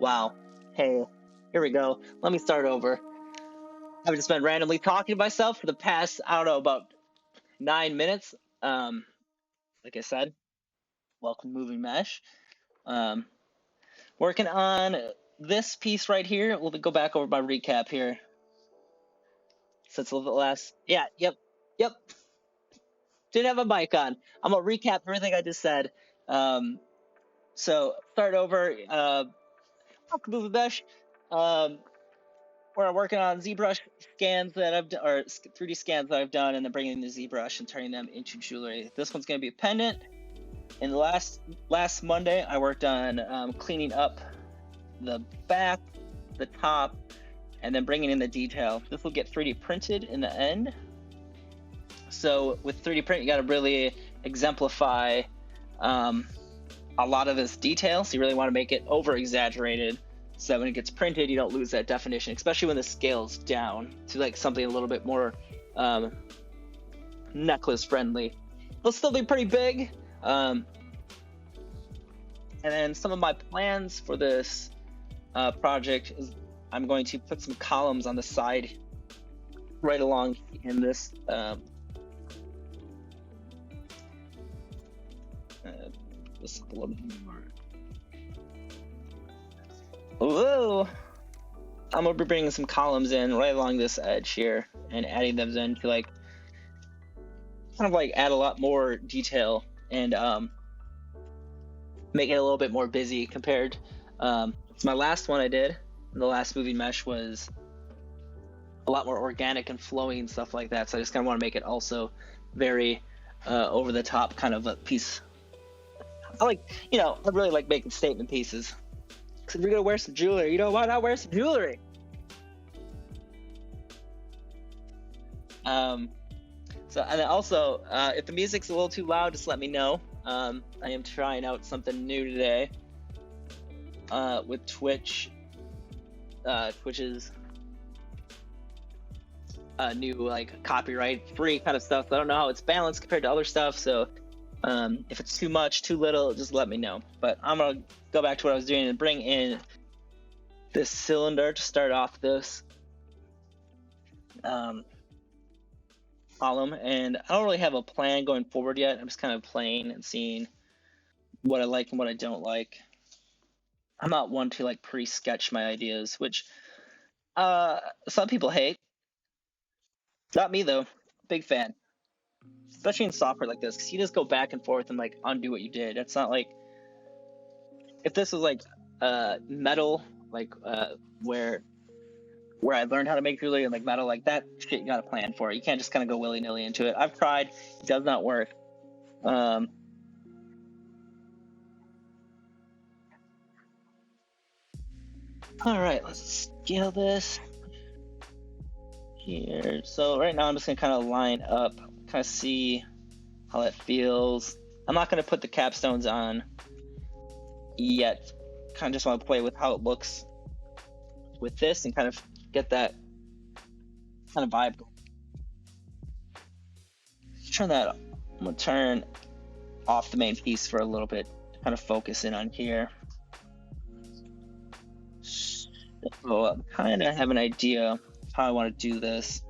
Wow. Hey, here we go. Let me start over. I've just been randomly talking to myself for the past, I don't know, about 9 minutes. Um, like I said, welcome to Moving Mesh. Um, Working on this piece right here. We'll go back over my recap here. Since the last, yeah, yep. Didn't have a mic on. I'm gonna recap everything I just said. So start over. Welcome to Moving Mesh. We're working on ZBrush scans that I've done, or 3D scans that I've done, and then bringing in the ZBrush and turning them into jewelry. This one's going to be a pendant. And last Monday, I worked on cleaning up the back, the top, and then bringing in the detail. This will get 3D printed in the end. So with 3D print, you got to really exemplify a lot of this detail. So you really want to make it over exaggerated, so that when it gets printed, you don't lose that definition, especially when the scale's down to like something a little bit more necklace friendly. It'll still be pretty big. And then some of my plans for this project is I'm going to put some columns on the side right along in this this a little bit more. Whoa! I'm gonna be bringing some columns in right along this edge here and adding them in to like kind of like add a lot more detail and make it a little bit more busy compared. My last one I did, the last Moving Mesh, was a lot more organic and flowing and stuff like that. So I just kind of want to make it also very over the top kind of a piece. I really like making statement pieces. If you're gonna wear some jewelry, why not wear some jewelry? So, and then also, if the music's a little too loud, just let me know. I am trying out something new today with Twitch. Twitch's new like copyright free kind of stuff. I don't know how it's balanced compared to other stuff, so if it's too much, too little, just let me know. But I'm gonna go back to what I was doing and bring in this cylinder to start off this column. And I don't really have a plan going forward yet. I'm just kind of playing and seeing what I like and what I don't like. I'm not one to like pre-sketch my ideas, which some people hate. Not me though. Big fan. Especially in software like this, because you just go back and forth and like undo what you did. It's not like if this was like metal, like where I learned how to make jewelry and like metal, like that shit, you got to plan for it. You can't just kind of go willy-nilly into it. I've tried, it does not work. All right, let's scale this here. So right now I'm just gonna kind of line up, kind of see how that feels. I'm not gonna put the capstones on yet. Kind of just want to play with how it looks with this and kind of get that kind of vibe. Turn that up. I'm gonna turn off the main piece for a little bit to kind of focus in on here. So I kind of have an idea of how I want to do this.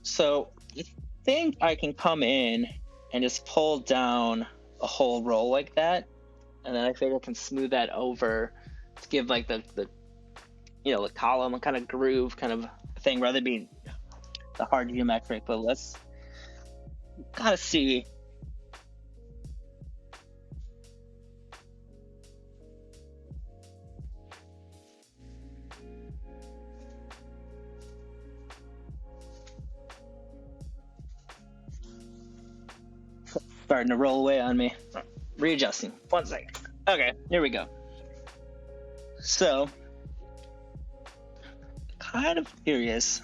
So I think I can come in and just pull down a whole roll like that, and then I think I can smooth that over to give like the column a kind of groove kind of thing, rather than being the hard geometric. But let's kind of see. starting to roll away on me. Readjusting. 1 second. Okay, here we go. So, kind of curious.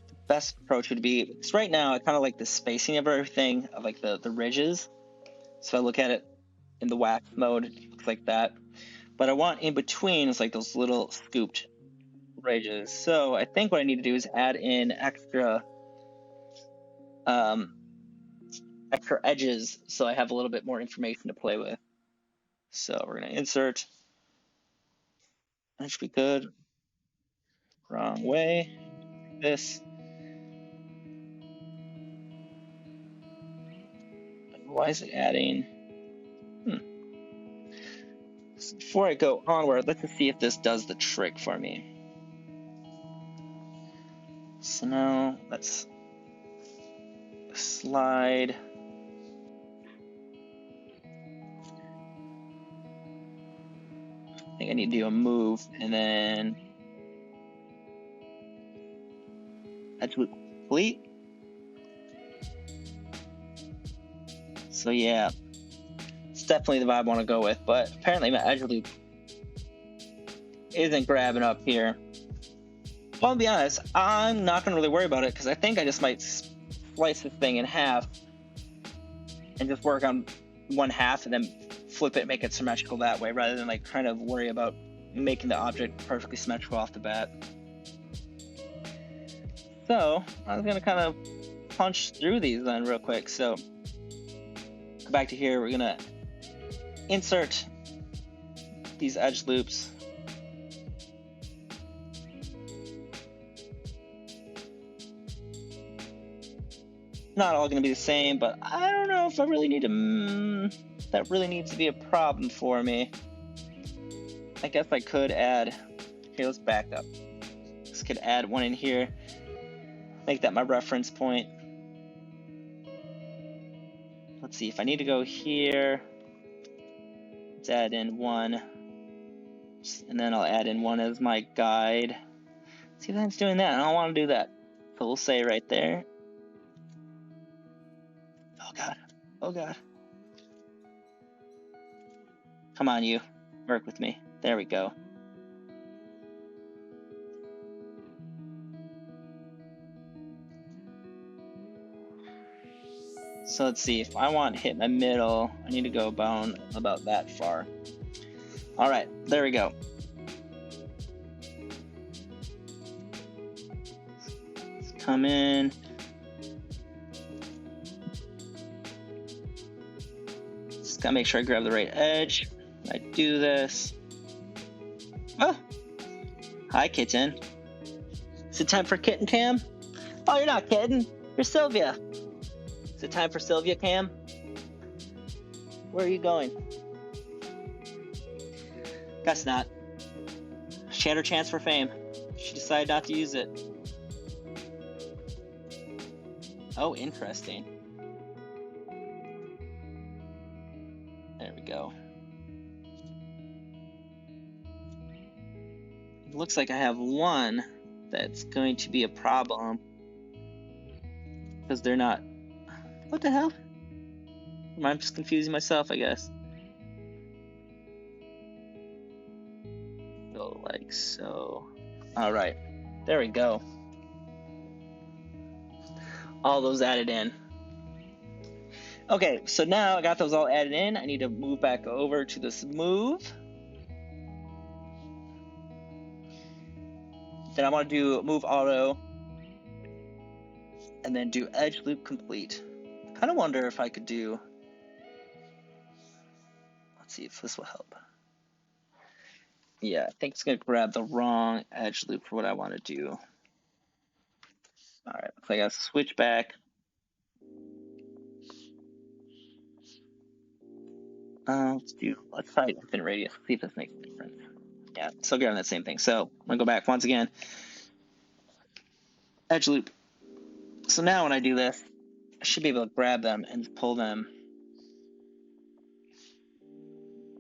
The best approach would be, because right now I kind of like the spacing of everything, of like the ridges. So I look at it in the wax mode, it looks like that. But I want in between, it's like those little scooped ridges. So I think what I need to do is add in extra edges so I have a little bit more information to play with. So we're going to insert. That should be good. Wrong way. This. Why is it adding? So before I go onward, let's just see if this does the trick for me. So now let's slide. I think I need to do a move and then edge loop complete. So yeah, it's definitely the vibe I want to go with, but apparently my edge loop isn't grabbing up here. Well, I'll be honest, I'm not going to really worry about it because I think I just might slice this thing in half and just work on one half and then flip it, make it symmetrical that way, rather than like kind of worry about making the object perfectly symmetrical off the bat. So I was going to kind of punch through these then real quick. So go back to here, we're going to insert these edge loops. Not all going to be the same, but I don't know if I really need to. That really needs to be a problem for me. I guess I could add. Okay, let's back up. Just could add one in here. Make that my reference point. Let's see if I need to go here. Let's add in one, and then I'll add in one as my guide. See if that's doing that. I don't want to do that. So we'll say right there. Oh God. Oh God. Come on, you. Work with me. There we go. So let's see. If I want to hit my middle, I need to go about that far. All right. There we go. Let's come in. Just gotta make sure I grab the right edge. I do this. Oh, hi, kitten. Is it time for kitten cam? Oh, you're not kidding. You're Sylvia. Is it time for Sylvia cam? Where are you going? Guess not. She had her chance for fame. She decided not to use it. Oh, interesting. There we go. It looks like I have one that's going to be a problem because they're not. What the hell? I'm just confusing myself, I guess. Go like so. All right, there we go. All those added in. Okay, so now I got those all added in. I need to move back over to this move. Then I want to do move auto and then do edge loop complete. I kind of wonder if I could do, let's see if this will help. Yeah, I think it's going to grab the wrong edge loop for what I want to do. All right, so I got to switch back. Let's try infinite radius, see if this makes a difference. Yeah, still grabbing that same thing. So I'm going to go back once again. Edge loop. So now when I do this, I should be able to grab them and pull them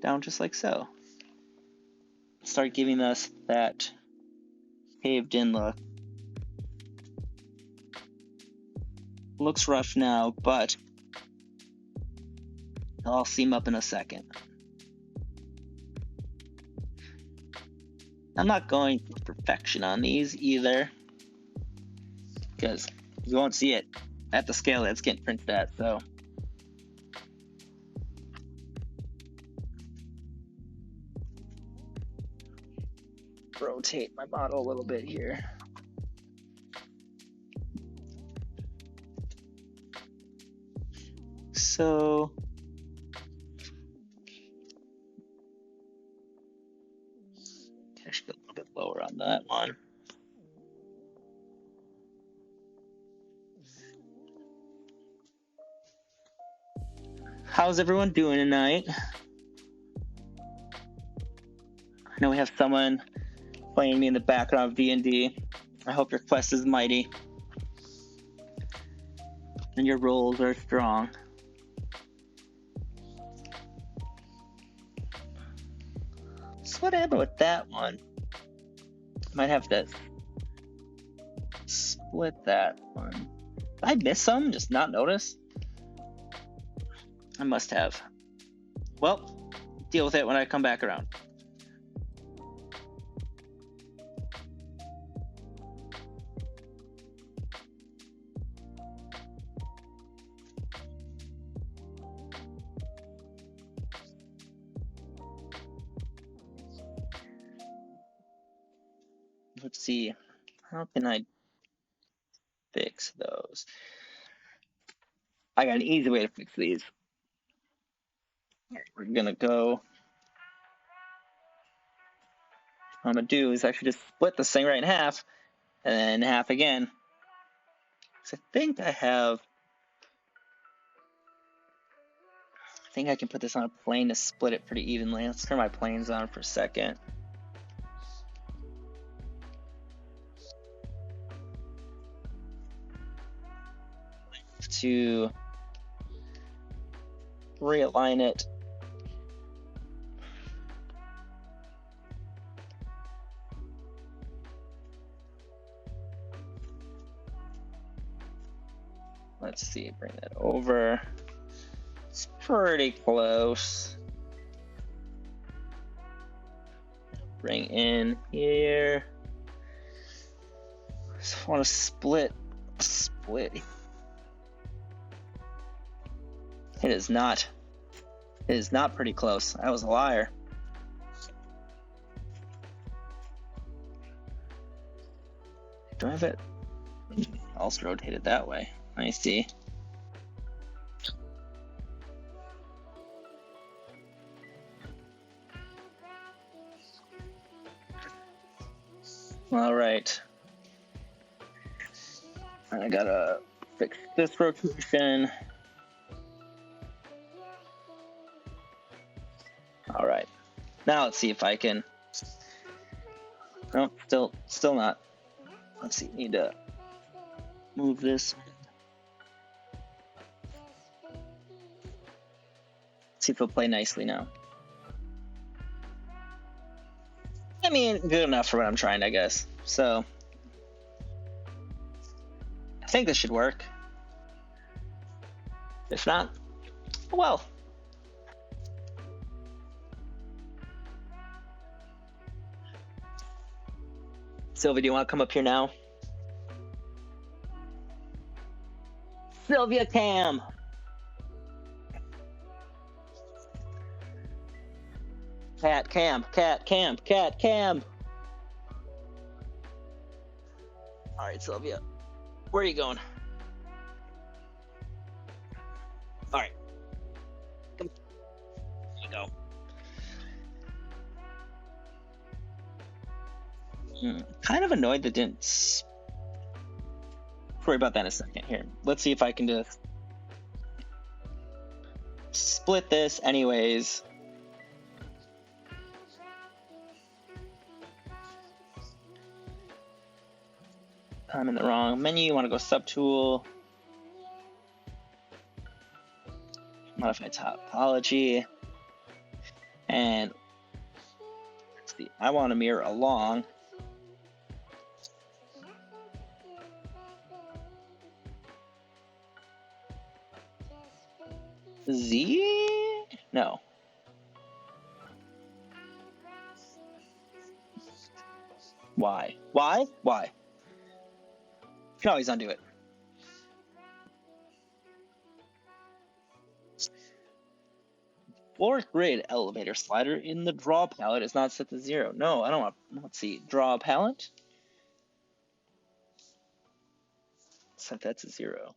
down just like so. Start giving us that caved in look. Looks rough now, but I'll seam up in a second. I'm not going for perfection on these either, because you won't see it at the scale that's getting printed at, so. Rotate my model a little bit here. So I should go a little bit lower on that one. How's everyone doing tonight? I know we have someone playing me in the background of D&D. I hope your quest is mighty and your rolls are strong. So what happened with that one? Might have to split that one. Did I miss some? Just not notice? I must have. Well, deal with it when I come back around. Let's see. How can I fix those? I got an easy way to fix these. We're gonna go. What I'm gonna do is actually just split this thing right in half, and then half again. So I think I can put this on a plane to split it pretty evenly. Let's turn my planes on for a second. To realign it. Let's see, bring that over. It's pretty close. Bring in here. Just want to split. It is not pretty close. I was a liar. Do I have it? Also rotated that way. I see. All right. I gotta fix this rotation. All right. Now let's see if I can. No, still not. Let's see. Need to move this. See if it'll play nicely now. I mean, good enough for what I'm trying, I guess. So I think this should work. If not, well. Sylvia, do you want to come up here now? Sylvia Cam. Cat Cam. All right, Sylvia, where are you going? All right, come. There you go. Kind of annoyed that didn't. Worry about that in a second. Here, let's see if I can just split this anyways. I'm in the wrong menu. You want to go subtool, modify topology, and let's see. I want to mirror along. Z? No. Why? Why? Why? You can always undo it. Floor grid elevator slider in the draw palette is not set to 0. No, I don't want. Let's see. Draw palette. Set that to 0.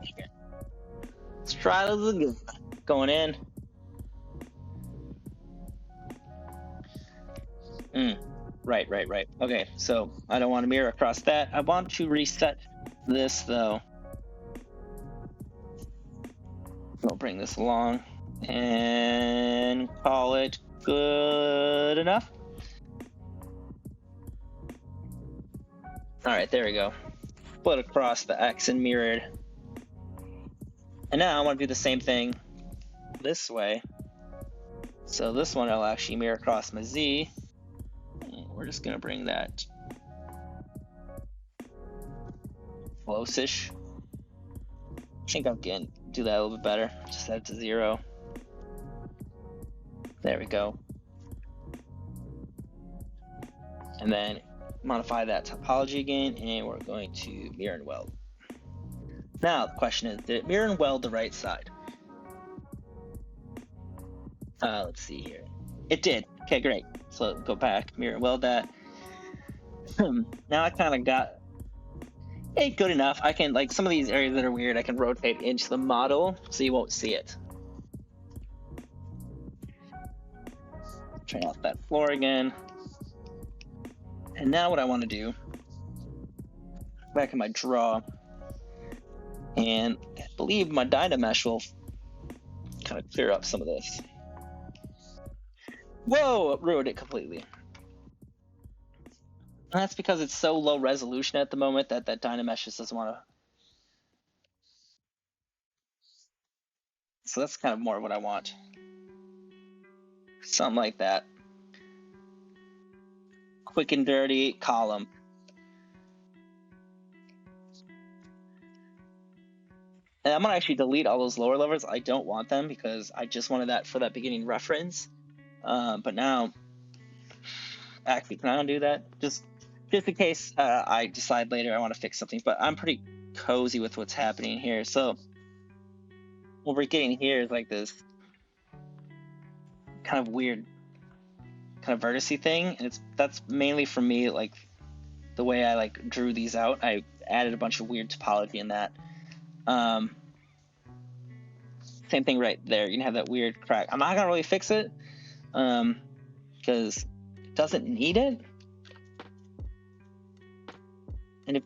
Okay. Let's try this again. Going in. Right. Okay, so I don't want to mirror across that. I want to reset this though. We'll bring this along and call it good enough. All right, there we go. Split across the X and mirrored. And now I want to do the same thing this way. So this one I'll actually mirror across my Z. And we're just gonna bring that close-ish. I think I can do that a little bit better. Just set it to 0. There we go. And then modify that topology again, and we're going to mirror and weld. Now the question is, did it mirror and weld the right side? Let's see here. It did. Okay, great. So go back, mirror and weld that. Now I kind of got it good enough. I can, like, some of these areas that are weird, I can rotate into the model so you won't see it. Turn off that floor again. And now what I want to do, back in my draw, and I believe my Dynamesh will kind of clear up some of this. Whoa, it ruined it completely. And that's because it's so low resolution at the moment that Dynamesh just doesn't want to. So that's kind of more what I want. Something like that. Quick and dirty column. And I'm gonna actually delete all those lower levels. I don't want them because I just wanted that for that beginning reference. But now, actually, can I undo that? Just in case I decide later I want to fix something. But I'm pretty cozy with what's happening here. So what we're getting here is like this kind of weird, kind of vertice thing, and that's mainly for me, like the way I like drew these out. I added a bunch of weird topology in that. Same thing right there. You can have that weird crack. I'm not gonna really fix it because it doesn't need it. And if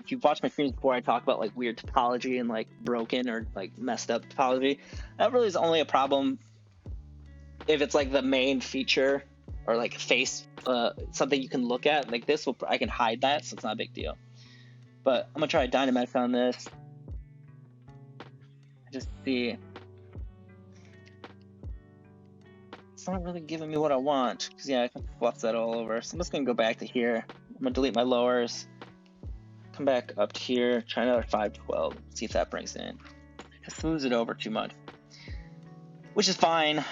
you've watched my streams before, I talk about like weird topology and like broken or like messed up topology. That really is only a problem if it's like the main feature or like face, something you can look at. Like this, I can hide that, so it's not a big deal. But I'm gonna try Dynamesh on this. Just see. It's not really giving me what I want, because yeah, I can fluff that all over. So I'm just gonna go back to here. I'm gonna delete my lowers. Come back up to here, try another 512, see if that brings it in. It smooths it over too much, which is fine. I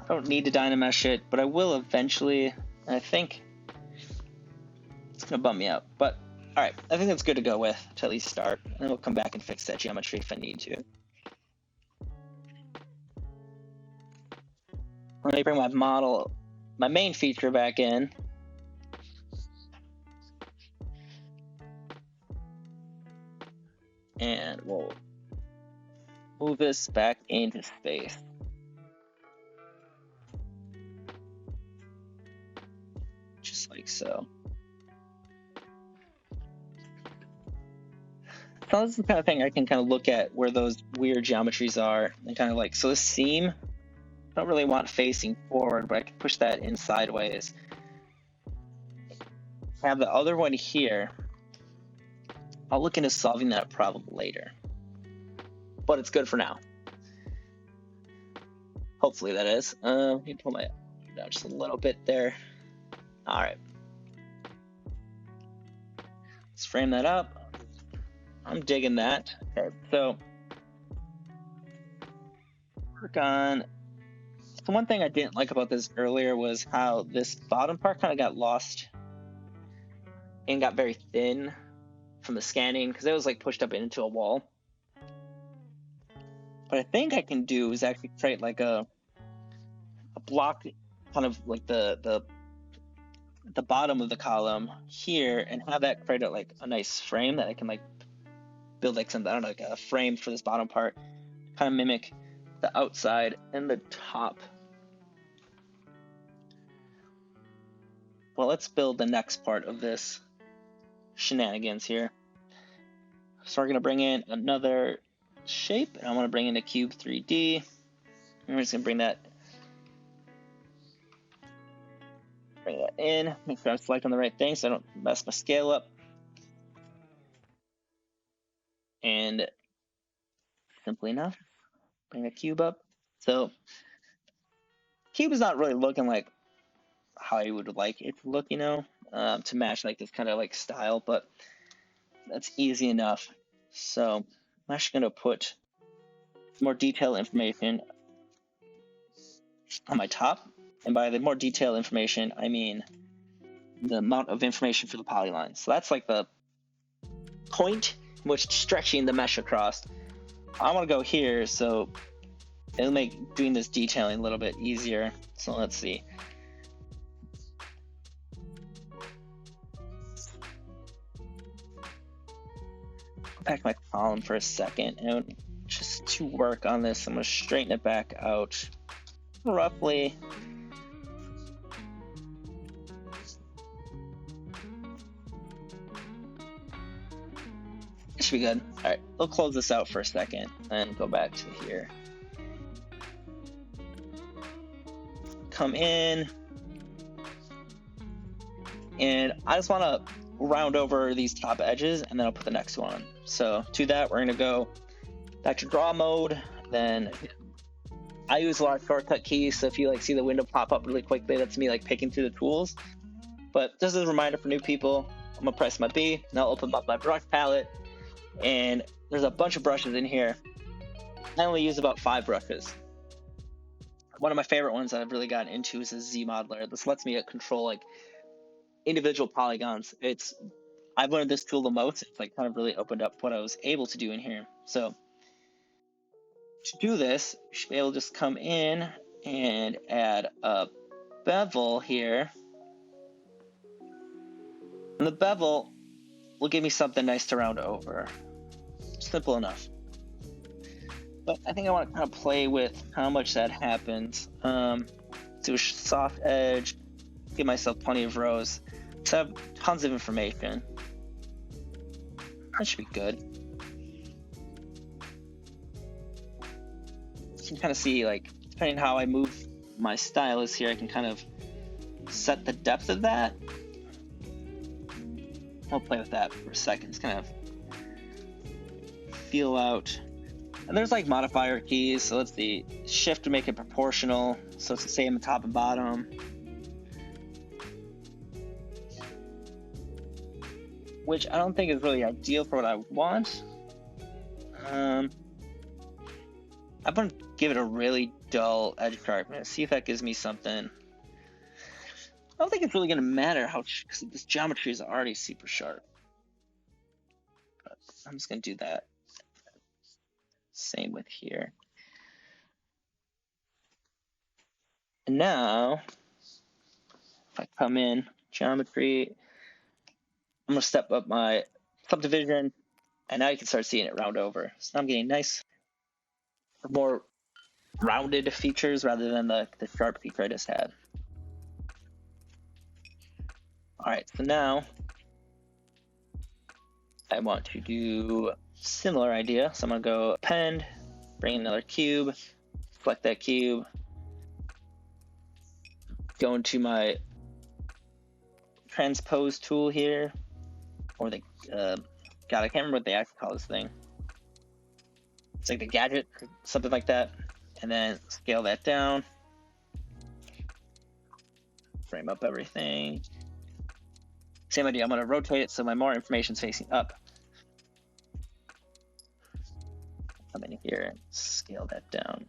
don't need to Dynamesh it, but I will eventually, and I think it's gonna bum me out. But all right, I think that's good to go with to at least start, and then we'll come back and fix that geometry if I need to. Let me bring my model, my main feature back in. And we'll move this back into space. Just like so. So this is the kind of thing I can kind of look at where those weird geometries are and kind of like, so this seam, I don't really want facing forward, but I can push that in sideways. I have the other one here. I'll look into solving that problem later. but it's good for now. Hopefully that is. Let me pull my down just a little bit there. All right. Let's frame that up. I'm digging that. Okay, so work on. So one thing I didn't like about this earlier was how this bottom part kind of got lost and got very thin from the scanning because it was like pushed up into a wall. What I think I can do is actually create like a block, kind of like the bottom of the column here, and have that create like a nice frame that I can like build like something, I don't know, like a frame for this bottom part, kind of mimic the outside and the top. Well, let's build the next part of this shenanigans here. So we're going to bring in another shape, and I want to bring in a cube 3D. And we're just going to bring that in, make sure I'm selecting the right thing so I don't mess my scale up. And simply enough, bring the cube up. So cube is not really looking like how you would like it to look, you know, to match like this kind of like style, but that's easy enough. So I'm actually going to put more detailed information on my top. And by the more detailed information, I mean the amount of information for the polyline. So that's like the point in which stretching the mesh across. I want to go here, so it'll make doing this detailing a little bit easier. So let's see. Go back to my column for a second, and just to work on this, I'm going to straighten it back out roughly. It should be good. All right, we'll close this out for a second and go back to here. Come in, and I just want to round over these top edges, and then I'll put the next one. So to that, we're going to go back to draw mode. Then I use a lot of shortcut keys, so if you like see the window pop up really quickly, that's me like picking through the tools. But just as a reminder for new people, I'm gonna press my B, and I'll open up my brush palette, and there's a bunch of brushes in here. I only use about 5 brushes. One of my favorite ones that I've really gotten into is the Z modeler. This lets me control like individual polygons. I've learned this tool the most. It's like kind of really opened up what I was able to do in here. So to do this, you should be able to just come in and add a bevel here. And the bevel will give me something nice to round over. Simple enough. But I think I want to kind of play with how much that happens. Do a soft edge, give myself plenty of rows. So I have tons of information. That should be good. You can kind of see, like, depending on how I move my stylus here, I can kind of set the depth of that. I'll play with that for a second. Just kind of feel out. And there's like modifier keys. So let's see. Shift to make it proportional. So it's the same at top and bottom. Which I don't think is really ideal for what I want. I'm going to give it a really dull edge sharpness. See if that gives me something. I don't think it's really going to matter because this geometry is already super sharp. But I'm just going to do that. Same with here. And now, if I come in, geometry, I'm going to step up my subdivision, and now you can start seeing it round over. So I'm getting nice, more rounded features rather than the sharp feature I just had. All right, so now I want to do a similar idea. So I'm going to go append, bring in another cube, select that cube, go into my transpose tool here, or the, God, I can't remember what they actually call this thing. It's like the gadget, or something like that. And then scale that down. Frame up everything. Same idea, I'm gonna rotate it so my more information's facing up. Come in here and scale that down.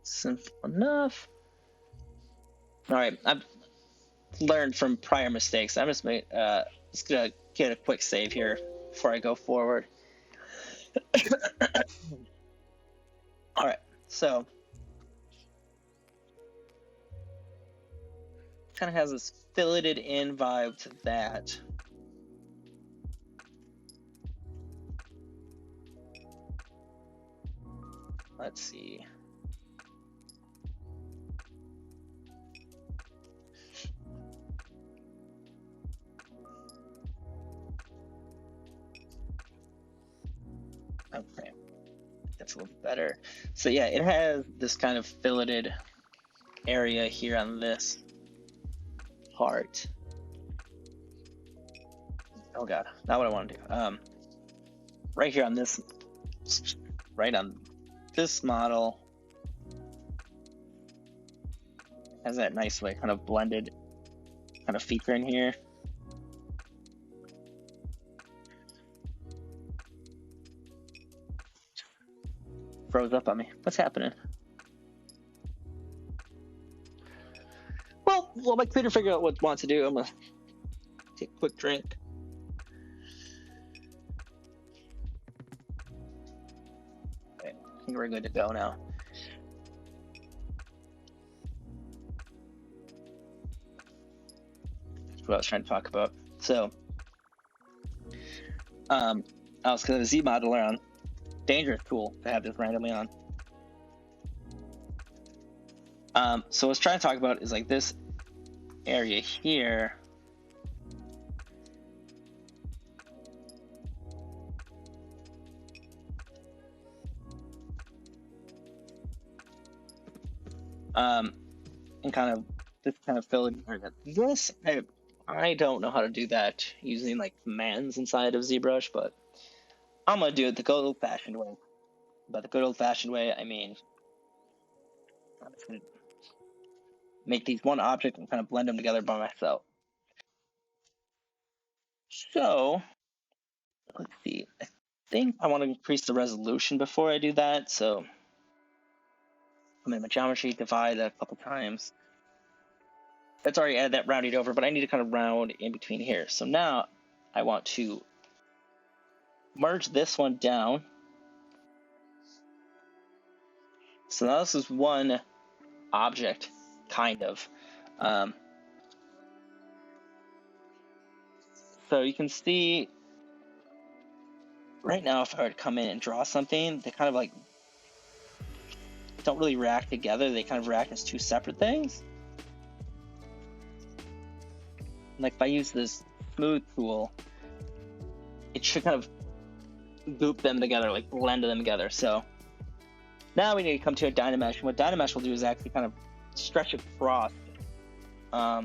Simple enough. All right, I've learned from prior mistakes. I'm just gonna get a quick save here before I go forward. All right, so kind of has this filleted in vibe to that. Let's see. Okay, that's a little better. So yeah, it has this kind of filleted area here on this part. Oh god, not what I want to do. Right here on this, right on this model, has that nice way kind of blended kind of feature in here. Froze up on me. What's happening? Well, my computer figure out what it wants to do. I'm gonna take a quick drink. Okay, I think we're good to go now. That's what I was trying to talk about. So, I was gonna Z modeler on. Dangerous tool to have this randomly on. So what I was trying to talk about is like this area here. And kind of this kind of filling area. This I don't know how to do that using like commands inside of ZBrush, but I'm gonna do it the good old-fashioned way. By the good old-fashioned way, I mean I'm just gonna make these one object and kind of blend them together by myself. So let's see. I think I want to increase the resolution before I do that. So I'm in my geometry, divide a couple times. That's already added that rounded over, but I need to kind of round in between here. So now I want to merge this one down. So now this is one object, kind of. So you can see right now, if I were to come in and draw something, they kind of like don't really react together. They kind of react as two separate things. Like if I use this smooth tool, it should kind of goop them together, like blend them together. So now we need to come to a Dynamesh. And what Dynamesh will do is actually kind of stretch across a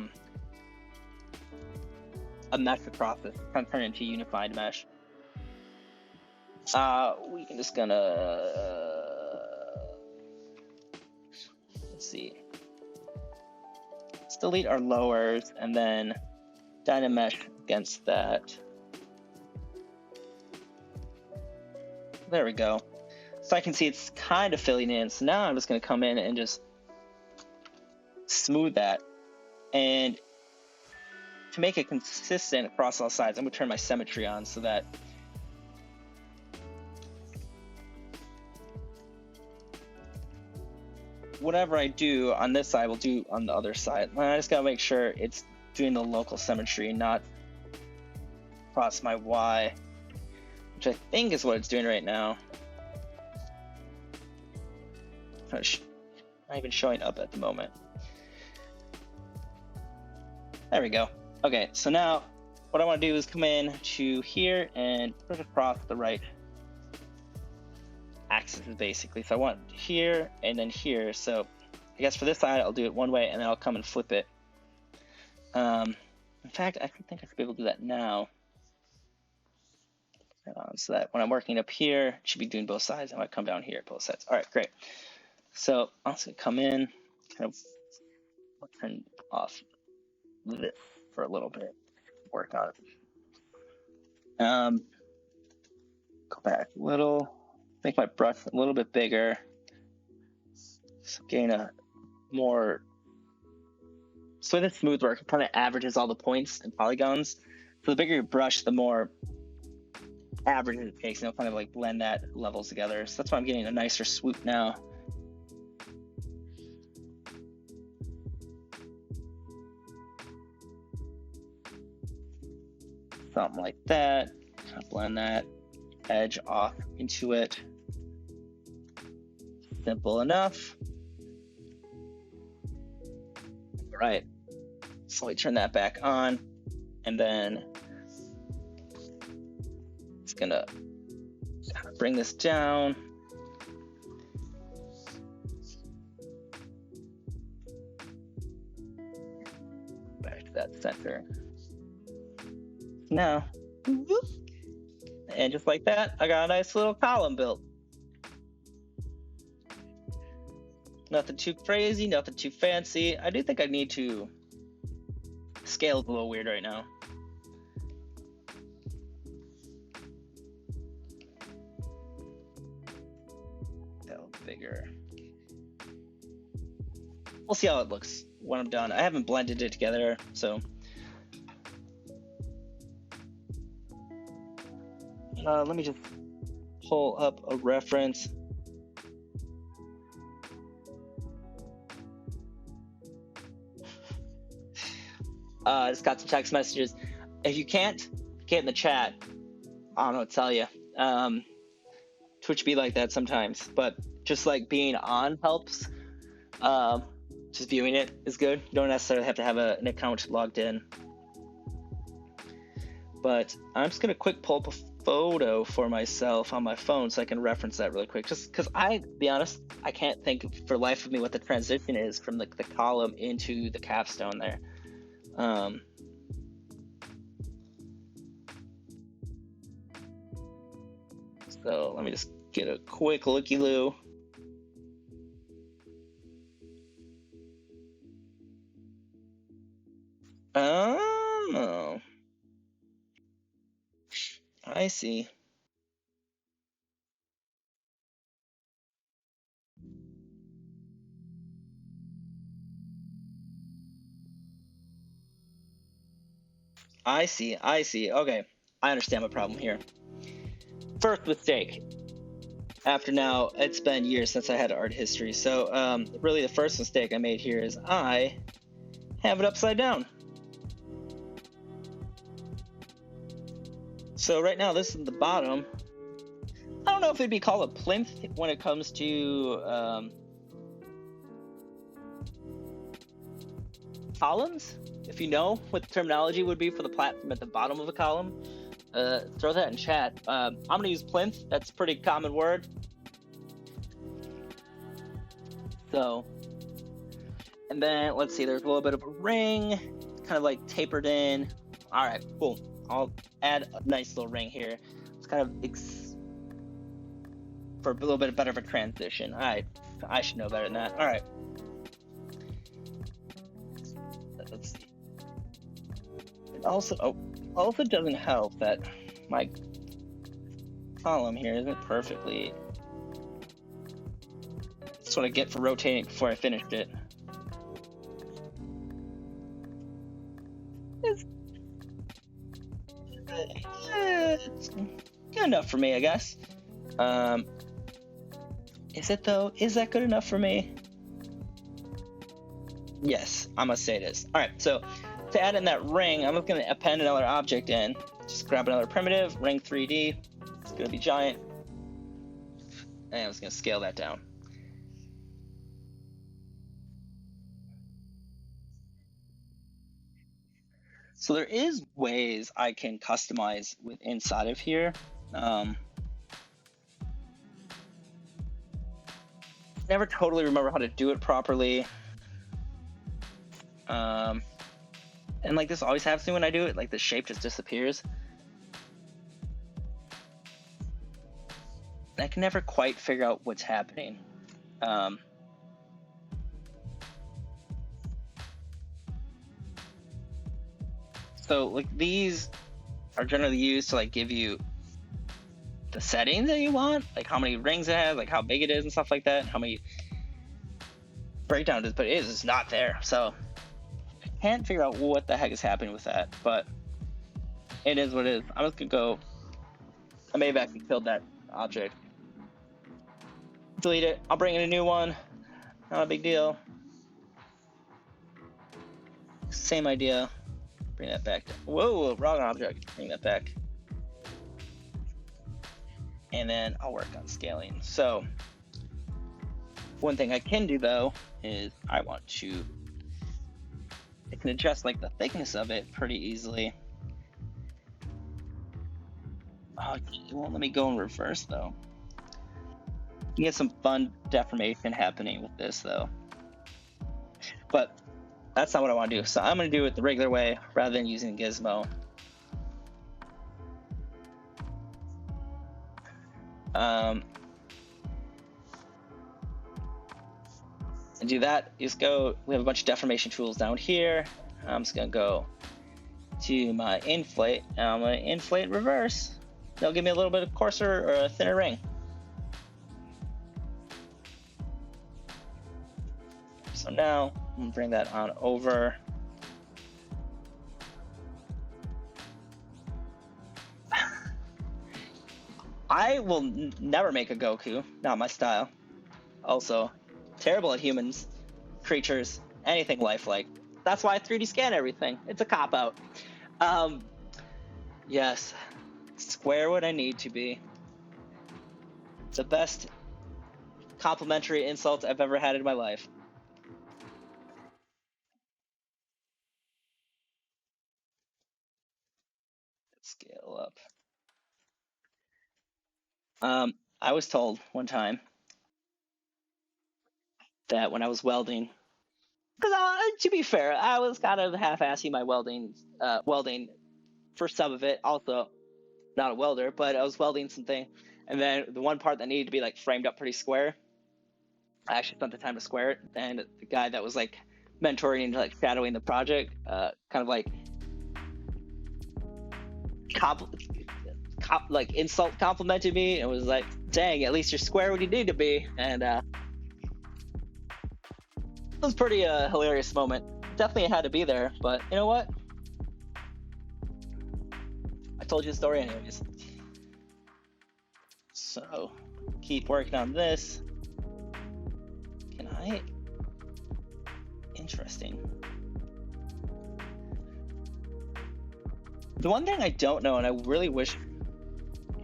mesh across this, kind of turn it into a unified mesh. We can just let's see. Let's delete our lowers and then Dynamesh against that. There we go. So I can see it's kind of filling in. So now I'm just going to come in and just smooth that. And to make it consistent across all sides, I'm going to turn my symmetry on so that whatever I do on this side, will do on the other side. And I just got to make sure it's doing the local symmetry, not across my Y, which I think is what it's doing right now. Not even showing up at the moment. There we go. Okay, so now what I want to do is come in to here and put it across the right axis basically. So I want here and then here. So I guess for this side, I'll do it one way, and then I'll come and flip it. In fact, I think I should be able to do that now. So that when I'm working up here, it should be doing both sides. I might come down here, both sides. All right, great. So I'm just gonna come in, kind of turn off this for a little bit, work on it. Go back a little, make my brush a little bit bigger, so gain a more. So with smooth work, it kind of averages all the points and polygons. So the bigger your brush, the more average it takes, and it'll kind of like blend that levels together. So that's why I'm getting a nicer swoop now. Something like that. Kind of blend that edge off into it. Simple enough. All right. Slowly turn that back on, and then it's gonna bring this down. Back to that center. Now, and just like that, I got a nice little column built. Nothing too crazy, nothing too fancy. I do think I need to scale is a little weird right now. A little bigger. We'll see how it looks when I'm done. I haven't blended it together, so. Let me just pull up a reference. I just got some text messages. If you can't get in the chat, I don't know what to tell you. Twitch be like that sometimes, but just like being on helps. Just viewing it is good. You don't necessarily have to have an account logged in. But I'm just gonna quick pull up a photo for myself on my phone so I can reference that really quick. Just because to be honest, I can't think for life of me what the transition is from the column into the capstone there. So let me just get a quick looky-loo. Oh, I see. I see. Okay, I understand my problem here. First mistake. After now, it's been years since I had art history. So really the first mistake I made here is I have it upside down. So right now this is the bottom. I don't know if it'd be called a plinth when it comes to columns. If you know what the terminology would be for the platform at the bottom of a column, throw that in chat. I'm gonna use plinth. That's a pretty common word. So, and then let's see, there's a little bit of a ring, kind of like tapered in. All right, cool. I'll add a nice little ring here. It's kind of for a little bit better of a transition. I should know better than that. All right. Let's see. It also doesn't help that my column here isn't perfectly. That's what I get for rotating before I finished it. It's good enough for me, I guess. Is it though? Is that good enough for me? Yes, I must say it is. All right, so to add in that ring, I'm just going to append another object in. Just grab another primitive, ring 3D. It's going to be giant. And I'm just going to scale that down. So there is ways I can customize with inside of here. never totally remember how to do it properly. And like this always happens to me when I do it, like the shape just disappears. I can never quite figure out what's happening. So like these are generally used to like give you the settings that you want, like how many rings it has, like how big it is and stuff like that, how many breakdown it is, but it is not there. So I can't figure out what the heck is happening with that, but it is what it is. I'm just gonna go, I may have actually killed that object. Delete it, I'll bring in a new one, not a big deal. Same idea, bring that back. Whoa, wrong object, bring that back. And then I'll work on scaling. So one thing I can do though is I can adjust like the thickness of it pretty easily. Oh, it won't let me go in reverse though. You get some fun deformation happening with this though. But that's not what I want to do. So I'm going to do it the regular way rather than using Gizmo. And do that, just go, we have a bunch of deformation tools down here. I'm just gonna go to my inflate, and I'm gonna inflate reverse. They'll give me a little bit of coarser or a thinner ring. So now, I'm gonna bring that on over. I will never make a Goku, not my style. Also, terrible at humans, creatures, anything lifelike. That's why I 3D scan everything. It's a cop-out. Yes, square what I need to be. It's the best complimentary insult I've ever had in my life. Let's scale up. I was told one time that when I was welding, because to be fair, I was kind of half-assing my welding for some of it. Also, not a welder, but I was welding something, and then the one part that needed to be like framed up pretty square, I actually spent the time to square it, and the guy that was like mentoring and like shadowing the project, kind of like insult complimented me and was like, "Dang, at least you're square when you need to be," and it was pretty hilarious moment. Definitely had to be there, but you know what? I told you the story anyways. So keep working on this. Can I? Interesting. The one thing I don't know, and I really wish,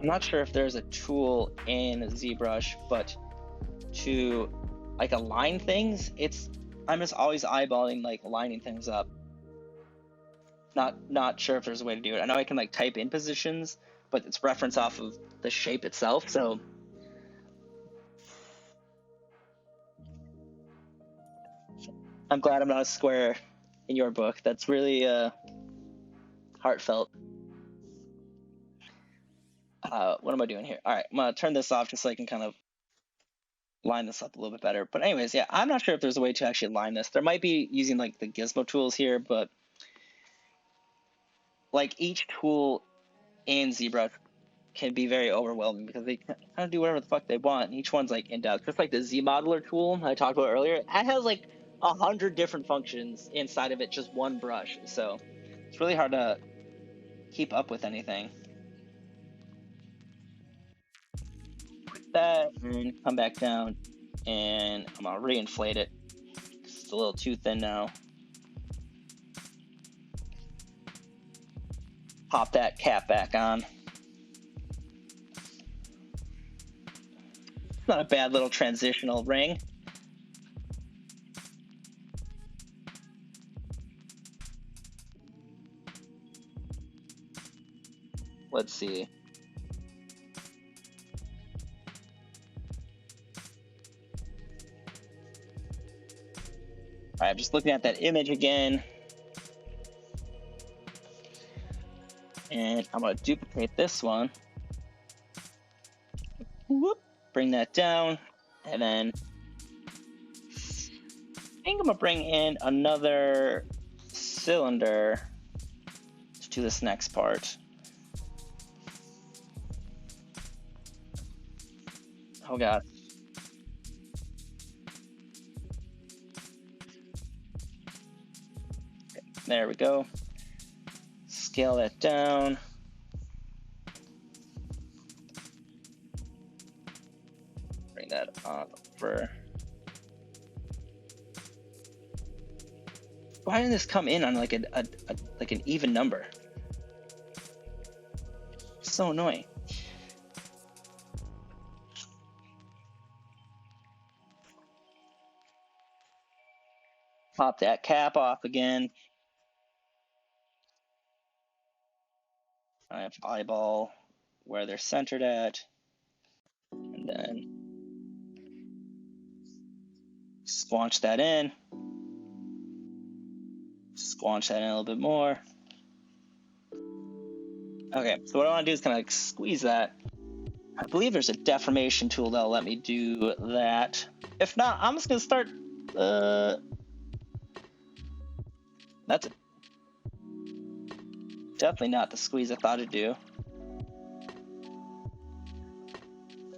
I'm not sure if there's a tool in ZBrush, but to like align things, I'm just always eyeballing like lining things up. Not sure if there's a way to do it. I know I can like type in positions, but it's reference off of the shape itself, so I'm glad I'm not a square in your book. That's really heartfelt. What am I doing here? All right, I'm gonna turn this off just so I can kind of line this up a little bit better. But anyways, yeah, I'm not sure if there's a way to actually line this. There might be using like the Gizmo tools here, but like each tool in ZBrush can be very overwhelming because they kind of do whatever the fuck they want. And each one's like in depth. Just like the Z modeler tool I talked about earlier, it has like 100 different functions inside of it, just one brush. So it's really hard to keep up with anything. That and come back down, and I'm gonna reinflate it. It's a little too thin now. Pop that cap back on. It's not a bad little transitional ring. Let's see. right, I'm just looking at that image again. And I'm going to duplicate this one. Whoop, bring that down. And then I think I'm going to bring in another cylinder to do this next part. Oh god. Okay, there we go. Scale that down. Bring that on over. Why didn't this come in on like like an even number? It's so annoying. Pop that cap off again. I have to eyeball where they're centered at. And then squanch that in. Squanch that in a little bit more. Okay, so what I want to do is kind of like squeeze that. I believe there's a deformation tool that'll let me do that. If not, I'm just gonna start. That's it. Definitely not the squeeze I thought it'd do.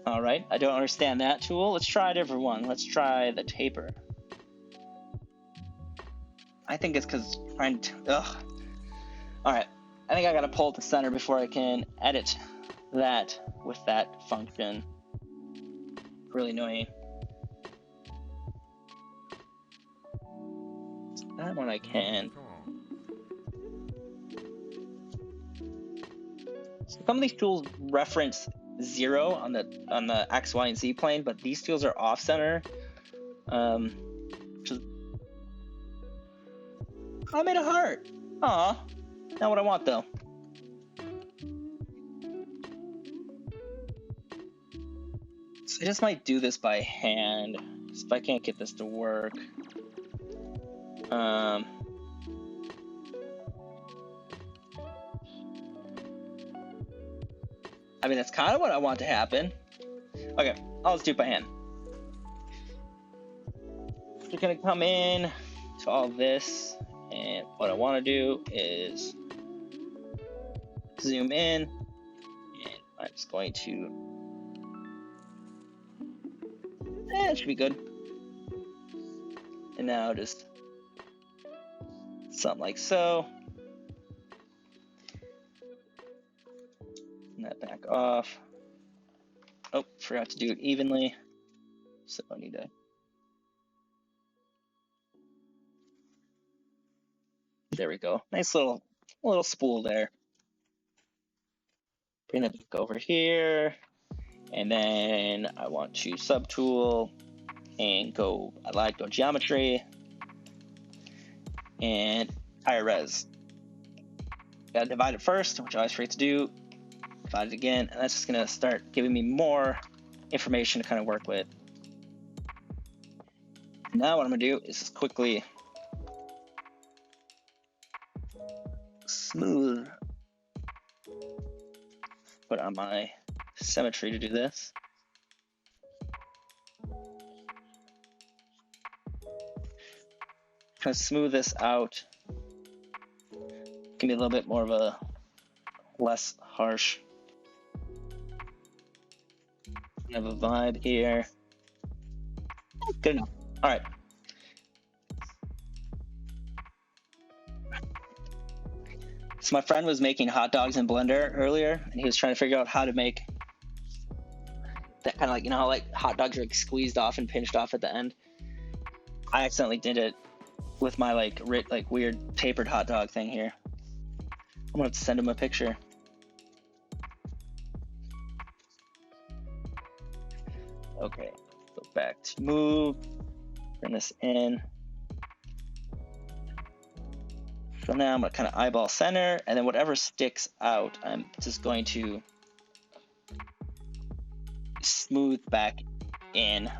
All right, I don't understand that tool. Let's try a different one. Let's try the taper. I think it's because trying to. Ugh. All right, I think I gotta pull it to center before I can edit that with that function. Really annoying. That one I can. So some of these tools reference 0 on the X, Y, and Z plane, but these tools are off center. Which is... I made a heart. Aw, not what I want though. So I just might do this by hand, if I can't get this to work. I mean, that's kind of what I want to happen. Okay, I'll just do it by hand. We're gonna come in to all this, and what I want to do is zoom in, and I'm just going to. It should be good. And now just something like so. And that back off. Oh, forgot to do it evenly. So I need to. There we go. Nice little spool there. Bring it back over here. And then I want to subtool and go geometry and higher res. Gotta divide it first, which I always forget to do. Divide it again, and that's just gonna start giving me more information to kind of work with. Now what I'm gonna do is just quickly smooth, put on my symmetry to do this. Kind of smooth this out. Give me a little bit more of a less harsh kind of a vibe here. Good enough. All right. So my friend was making hot dogs in Blender earlier, and he was trying to figure out how to make that kind of like, you know how like hot dogs are like squeezed off and pinched off at the end. I accidentally did it with my like weird tapered hot dog thing here. I'm gonna have to send him a picture. Okay, go back to move, bring this in. So now I'm gonna kind of eyeball center, and then whatever sticks out, I'm just going to smooth back in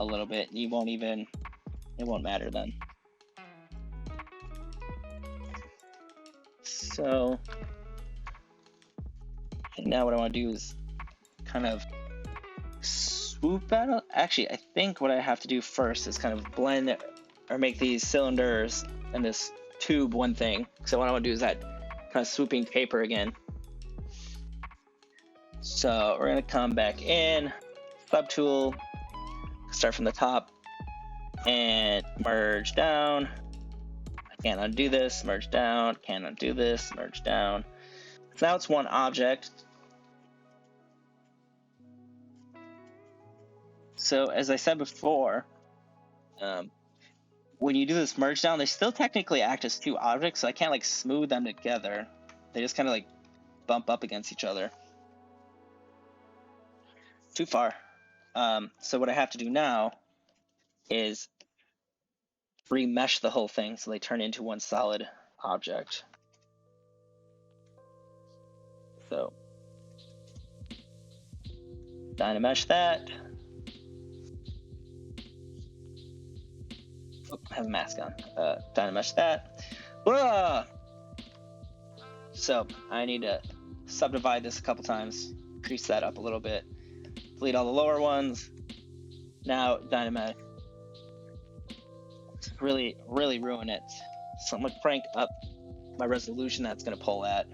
a little bit. It won't matter then. so. And now what I want to do is kind of swoop at it. Actually, I think what I have to do first is kind of blend or make these cylinders and this tube one thing. So what I want to do is that kind of swooping paper again. So we're going to come back in, subtool, start from the top, and merge down. I can't undo this, merge down, can't undo this, merge down. So now it's one object. So as I said before, when you do this merge down, they still technically act as two objects, so I can't like smooth them together. They just kind of like bump up against each other. Too far. So what I have to do now is remesh the whole thing so they turn into one solid object. So Dynamesh that. Oh, I have a mask on. Dynamesh that. Blah! So I need to subdivide this a couple times, increase that up a little bit, delete all the lower ones. Now Dynamesh. Really ruin it. So I'm gonna crank up my resolution that's gonna pull that.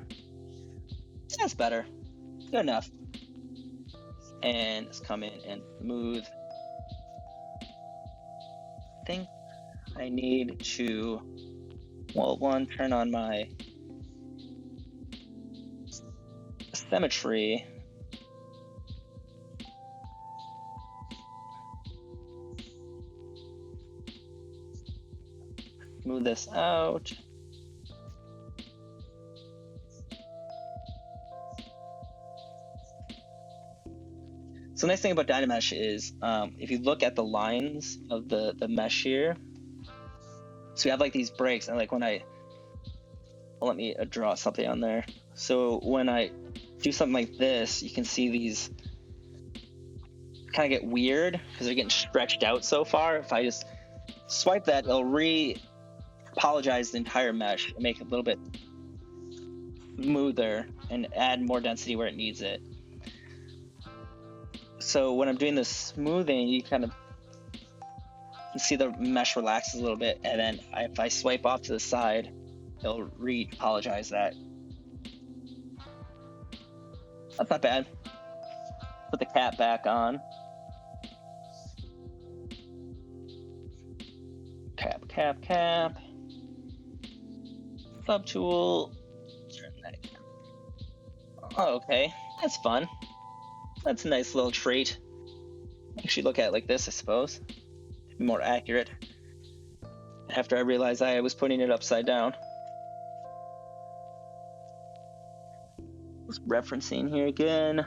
That's better. Good enough. And let's come in and smooth. I think I need to, well, one, turn on my symmetry. Move this out. So the nice thing about Dynamesh is if you look at the lines of the mesh here, so we have like these breaks, and like when let me draw something on there. So when I do something like this, you can see these kind of get weird because they're getting stretched out so far. If I just swipe that, it'll re-apologize the entire mesh and make it a little bit smoother and add more density where it needs it. So when I'm doing the smoothing, you kind of see the mesh relaxes a little bit, and then if I swipe off to the side, it'll re-apologize that. That's not bad. Put the cap back on. Cap. Subtool. Turn that again. Oh, okay, that's fun. That's a nice little trait. Actually look at it like this, I suppose. To be more accurate. After I realized I was putting it upside down. Just referencing here again.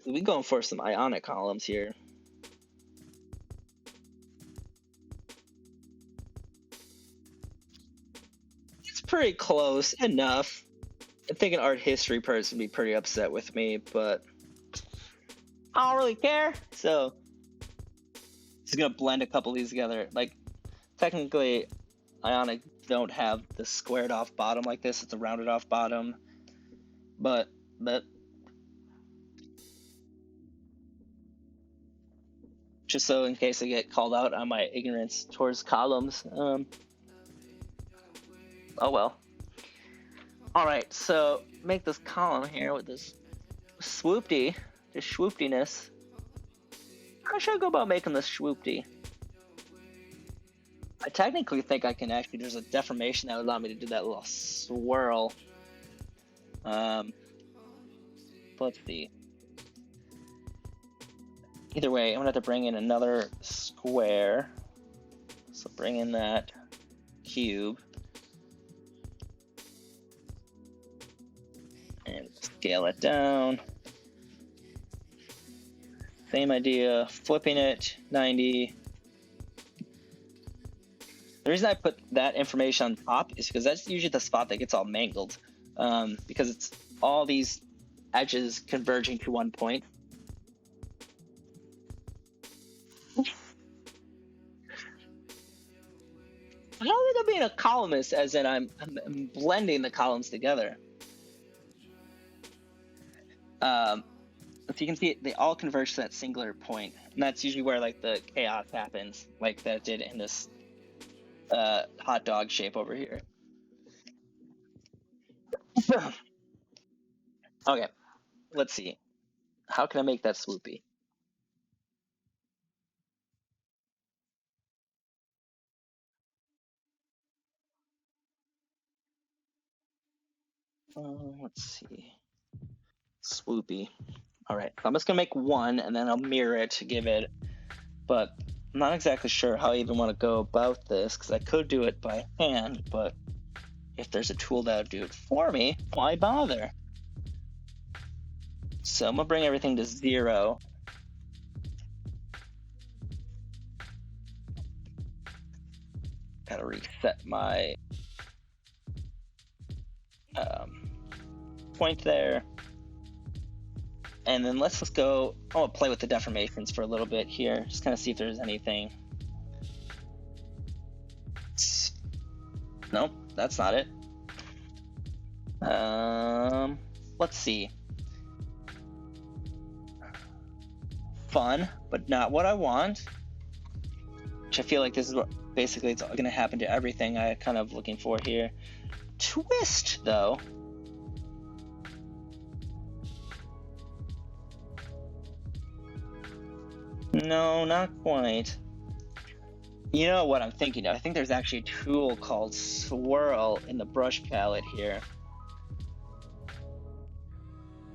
We're going for some ionic columns here. It's pretty close enough. I think an art history person would be pretty upset with me, but I don't really care. So just gonna blend a couple of these together. Like technically, ionic don't have the squared off bottom like this. It's a rounded off bottom, but just so in case I get called out on my ignorance towards columns. Oh well. Alright, so make this column here with this swoopty, this swooptiness. How should I go about making this swoopty? I technically think I can actually, there's a deformation that would allow me to do that little swirl. Let's see. Either way, I'm gonna have to bring in another square. So bring in that cube. And scale it down. Same idea, flipping it 90. The reason I put that information on top is because that's usually the spot that gets all mangled, because it's all these edges converging to one point. I don't think I'm being a columnist, as in I'm blending the columns together. If you can see, they all converge to that singular point, and that's usually where like the chaos happens, like that did in this hot dog shape over here. Okay, let's see. How can I make that swoopy? Let's see. Swoopy. All right, so I'm just gonna make one, and then I'll mirror it to give it. But I'm not exactly sure how I even want to go about this, because I could do it by hand, but if there's a tool that would do it for me, why bother? So I'm gonna bring everything to 0. Gotta reset my point there. And then let's just go, I want to play with the deformations for a little bit here, just kind of see if there's anything. Nope, that's not it. Let's see. Fun, but not what I want. Which I feel like this is what basically it's going to happen to everything I kind of looking for here. Twist, though. No, not quite. You know what I'm thinking of? I think there's actually a tool called Swirl in the brush palette here.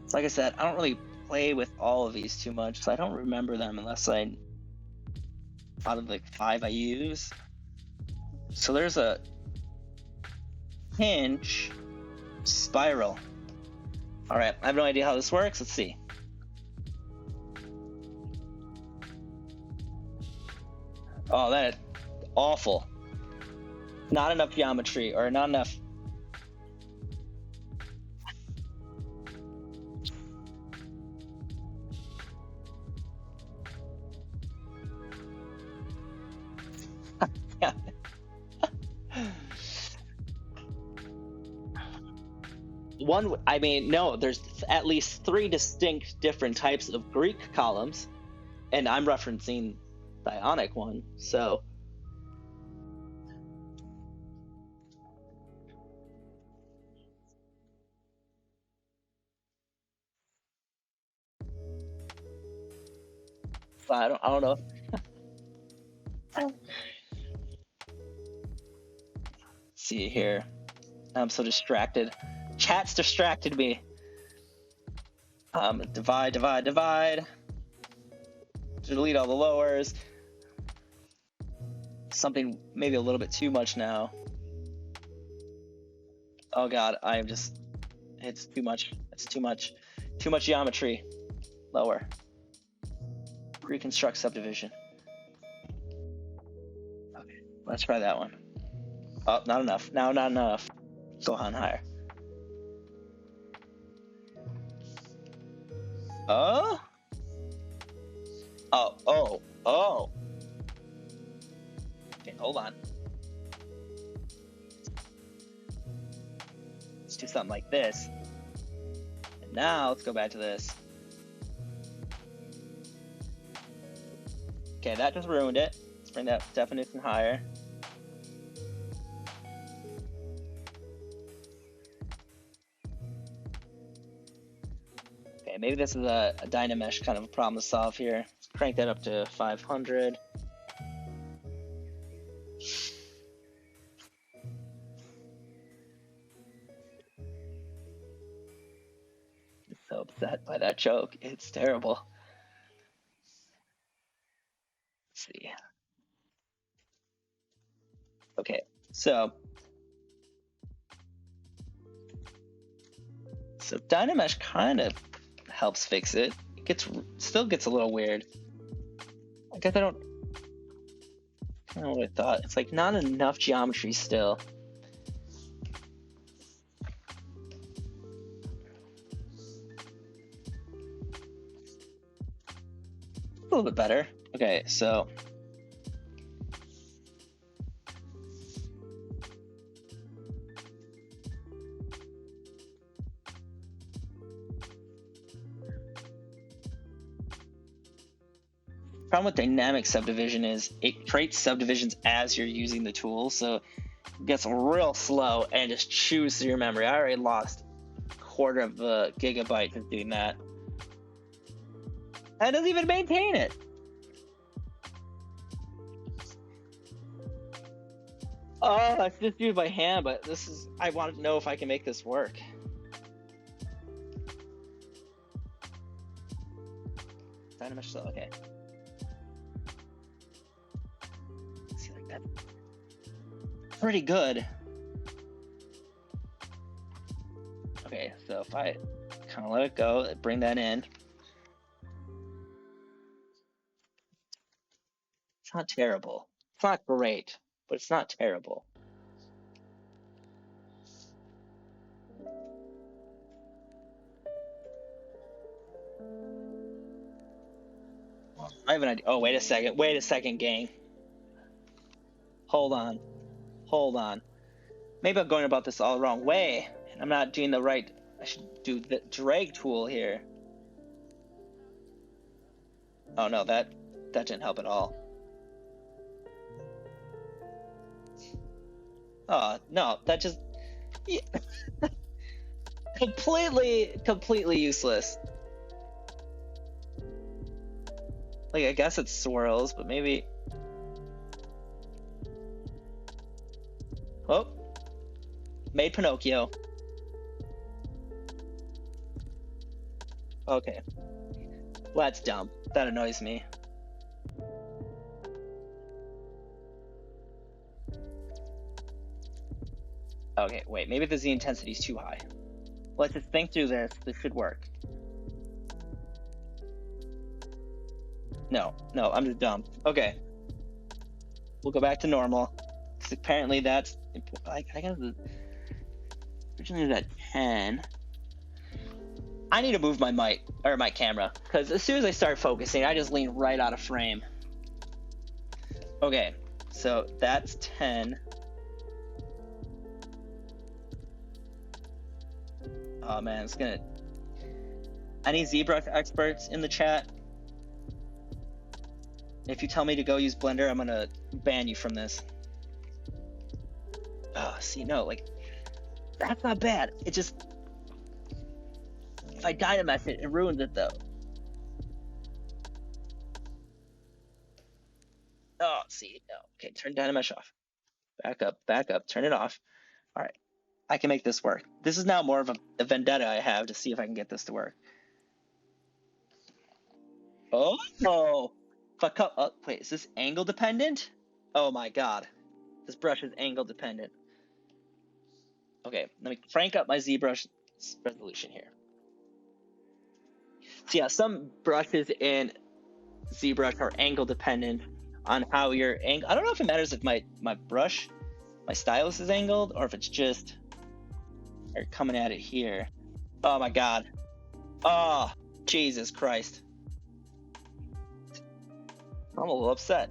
So like I said, I don't really play with all of these too much, so I don't remember them unless out of the 5 I use. So there's a hinge spiral. All right, I have no idea how this works. Let's see. Oh, that is awful. Not enough geometry, or not enough. I mean, no, there's at least 3 distinct different types of Greek columns, and I'm referencing the Ionic one, so. I don't know. See here. I'm so distracted. Chat's distracted me. Divide. Delete all the lowers. Something maybe a little bit too much now. Oh god, it's too much. It's too much. Too much geometry. Lower. Reconstruct subdivision. Okay, let's try that one. Oh, not enough. Now not enough. Go on higher. Oh. Okay, hold on. Let's do something like this. And now let's go back to this. Okay, that just ruined it. Let's bring that definition higher. Okay, maybe this is a Dynamesh kind of a problem to solve here. Let's crank that up to 500. I'm so upset by that joke. It's terrible. Let's see. Okay, so Dynamesh kind of helps fix it. It still gets a little weird. I guess I don't. Kind of what I thought. It's like not enough geometry still. A little bit better. Okay, so problem with dynamic subdivision is it creates subdivisions as you're using the tool, so it gets real slow and just chews through your memory. I already lost a quarter of a gigabyte just doing that. And it doesn't even maintain it. Oh, I should just do it by hand, but this is, I wanted to know if I can make this work. Dynamesh slow, okay. See, like that. Pretty good. Okay, so if I kind of let it go, bring that in. It's not terrible. It's not great, but it's not terrible. I have an idea. Oh, wait a second, gang. Hold on. Maybe I'm going about this all the wrong way. I'm not doing the right, I should do the drag tool here. Oh no, that didn't help at all. Oh, no, that just, yeah. completely useless. Like, I guess it swirls, but maybe, oh, made Pinocchio. Okay, well, that's dumb. That annoys me. Okay, wait, maybe the Z intensity is too high. Let's just think through this. This should work. No, I'm just dumb. Okay. We'll go back to normal. Because apparently that's, I guess originally it was at 10. I need to move my mic, or my camera, because as soon as I start focusing, I just lean right out of frame. Okay, so that's 10. Oh man, it's gonna... Any ZBrush experts in the chat? If you tell me to go use Blender, I'm gonna ban you from this. Oh, see, no, like, that's not bad. It just... If I Dynamesh it, it ruins it though. Oh, see, no. Okay, turn Dynamesh off. Back up, turn it off. All right, I can make this work. This is now more of a vendetta I have to see if I can get this to work. Oh, no. Oh, wait, is this angle dependent? Oh my god. This brush is angle dependent. Okay, let me crank up my ZBrush resolution here. So yeah, some brushes in ZBrush are angle dependent on how your angle. I don't know if it matters if my brush, my stylus is angled, or if it's just coming at it here. Oh my god. Oh, Jesus Christ. I'm a little upset.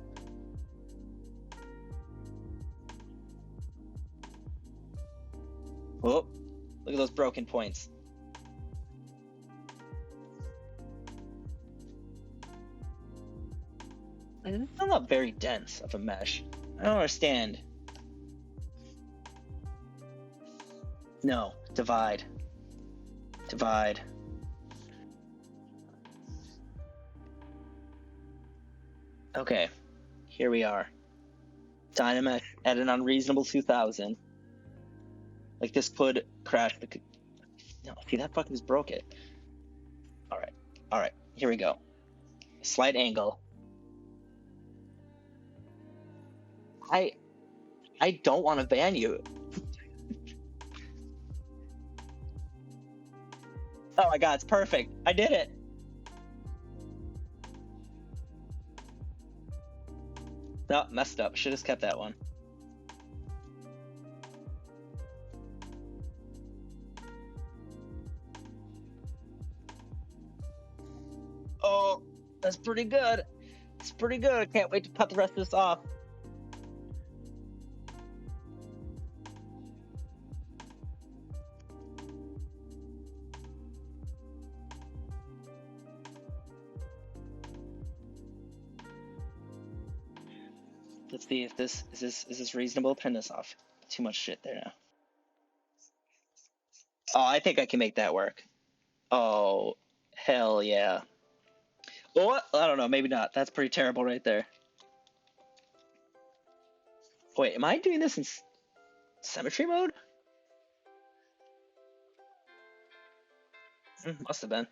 Oh, look at those broken points. This is still not very dense of a mesh. I don't understand. No, divide. Okay, here we are. Dynamesh at an unreasonable 2000. Like, this could crash the... No, see, that fucking just broke it. All right, here we go. Slight angle. I don't want to ban you. Oh my god, it's perfect. I did it. No, messed up. Should have kept that one. Oh, that's pretty good. It's pretty good. I can't wait to cut the rest of this off. Let's see if this is this reasonable. Turn this off. Too much shit there now. Oh, I think I can make that work. Oh, hell yeah. Well, I don't know. Maybe not. That's pretty terrible right there. Wait, am I doing this in symmetry mode? Must have been.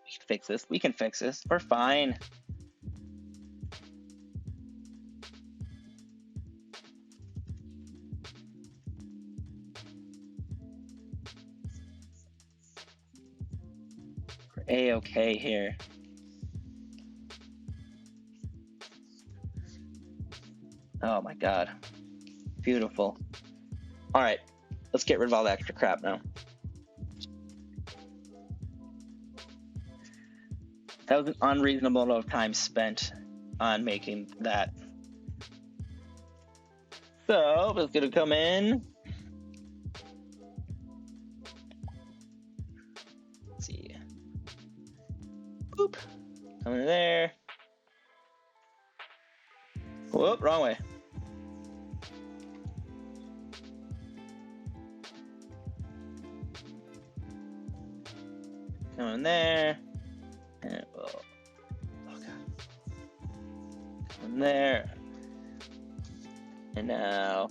We can fix this. We can fix this. We're fine. We're A-okay here. Oh my god. Beautiful. All right. Let's get rid of all the extra crap now. That was an unreasonable amount of time spent on making that. So, it's gonna come in. Let's see. Boop. Coming in there. Whoop, wrong way. Coming there. And we'll, oh god. Coming there. And now.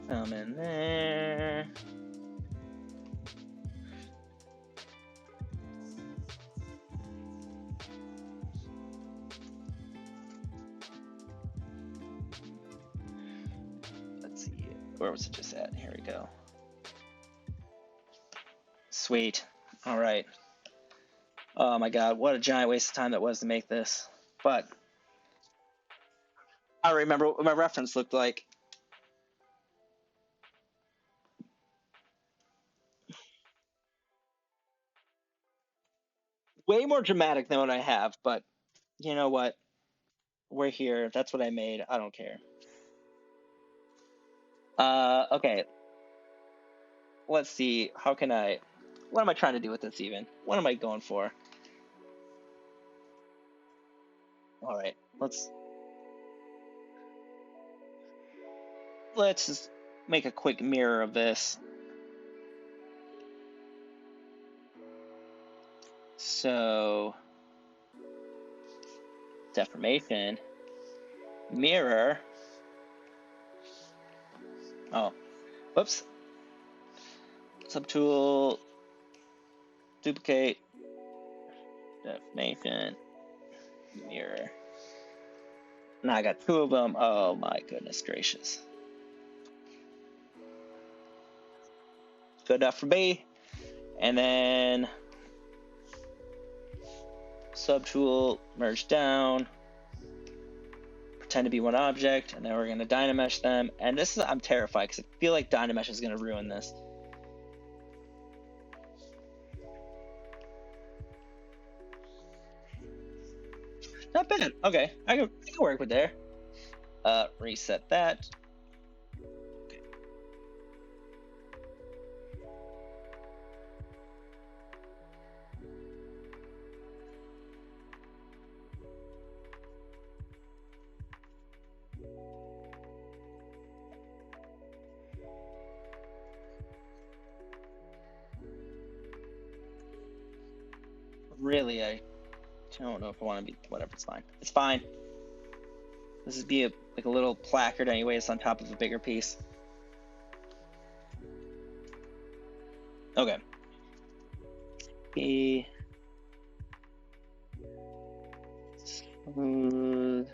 Come in there. Let's see. Where was it just at? Here we go. Sweet. All right. Oh my god, what a giant waste of time that was to make this. But I remember what my reference looked like. Way more dramatic than what I have, but you know what? We're here. That's what I made. I don't care. Okay. Let's see. How can I... What am I trying to do with this even? What am I going for? All right. Let's just make a quick mirror of this. So... Deformation. Mirror. Oh. Whoops. Subtool. Duplicate. Deformation. Mirror. Now I got two of them. Oh my goodness gracious. Good enough for me. And then subtool, merge down, pretend to be one object, and then we're gonna dynamesh them. And this is, I'm terrified because I feel like dynamesh is gonna ruin this. Not bad. Okay, I can work with there. Reset that. Okay. Really, I don't know if I want to be, whatever, it's fine. It's fine. This is be like a little placard anyways on top of a bigger piece. Okay. Smooth.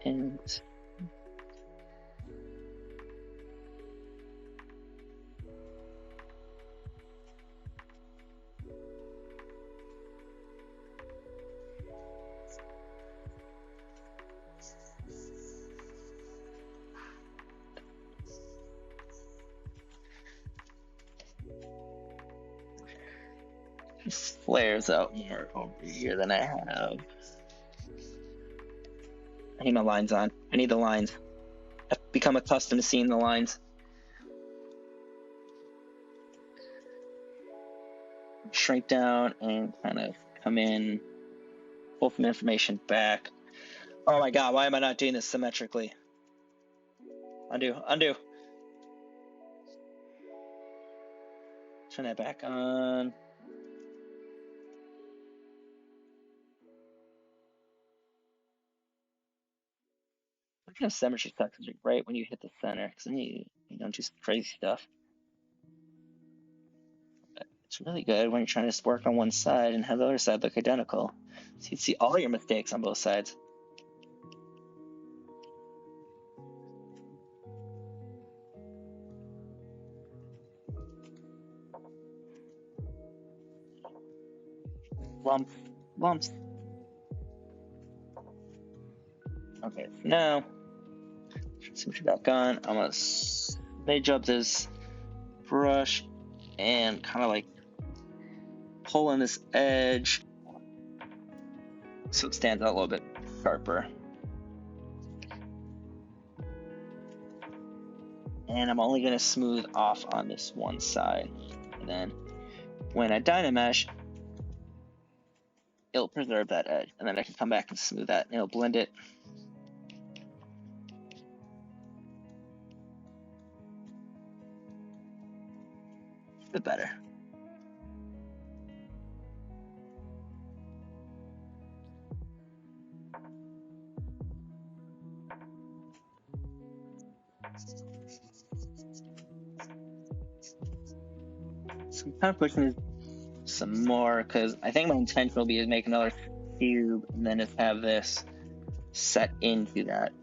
And flares out more over here than I have. I need my lines on. I need the lines. I've become accustomed to seeing the lines. Shrink down and kind of come in, pull some information back. Oh my god, why am I not doing this symmetrically? Undo, undo. Turn that back on. What kind of symmetry sucks right when you hit the center, because then you don't do some crazy stuff. It's really good when you're trying to just work on one side and have the other side look identical. So you see all your mistakes on both sides. Lumps, lumps. Okay, so now, symmetry back on. I'm gonna smidge up this brush and kind of like pull in this edge so it stands out a little bit sharper. And I'm only going to smooth off on this one side. And then when I Dynamesh, it'll preserve that edge. And then I can come back and smooth that and it'll blend it. A bit better. So I'm kind of pushing this some more because I think my intention will be to make another cube and then just have this set into that.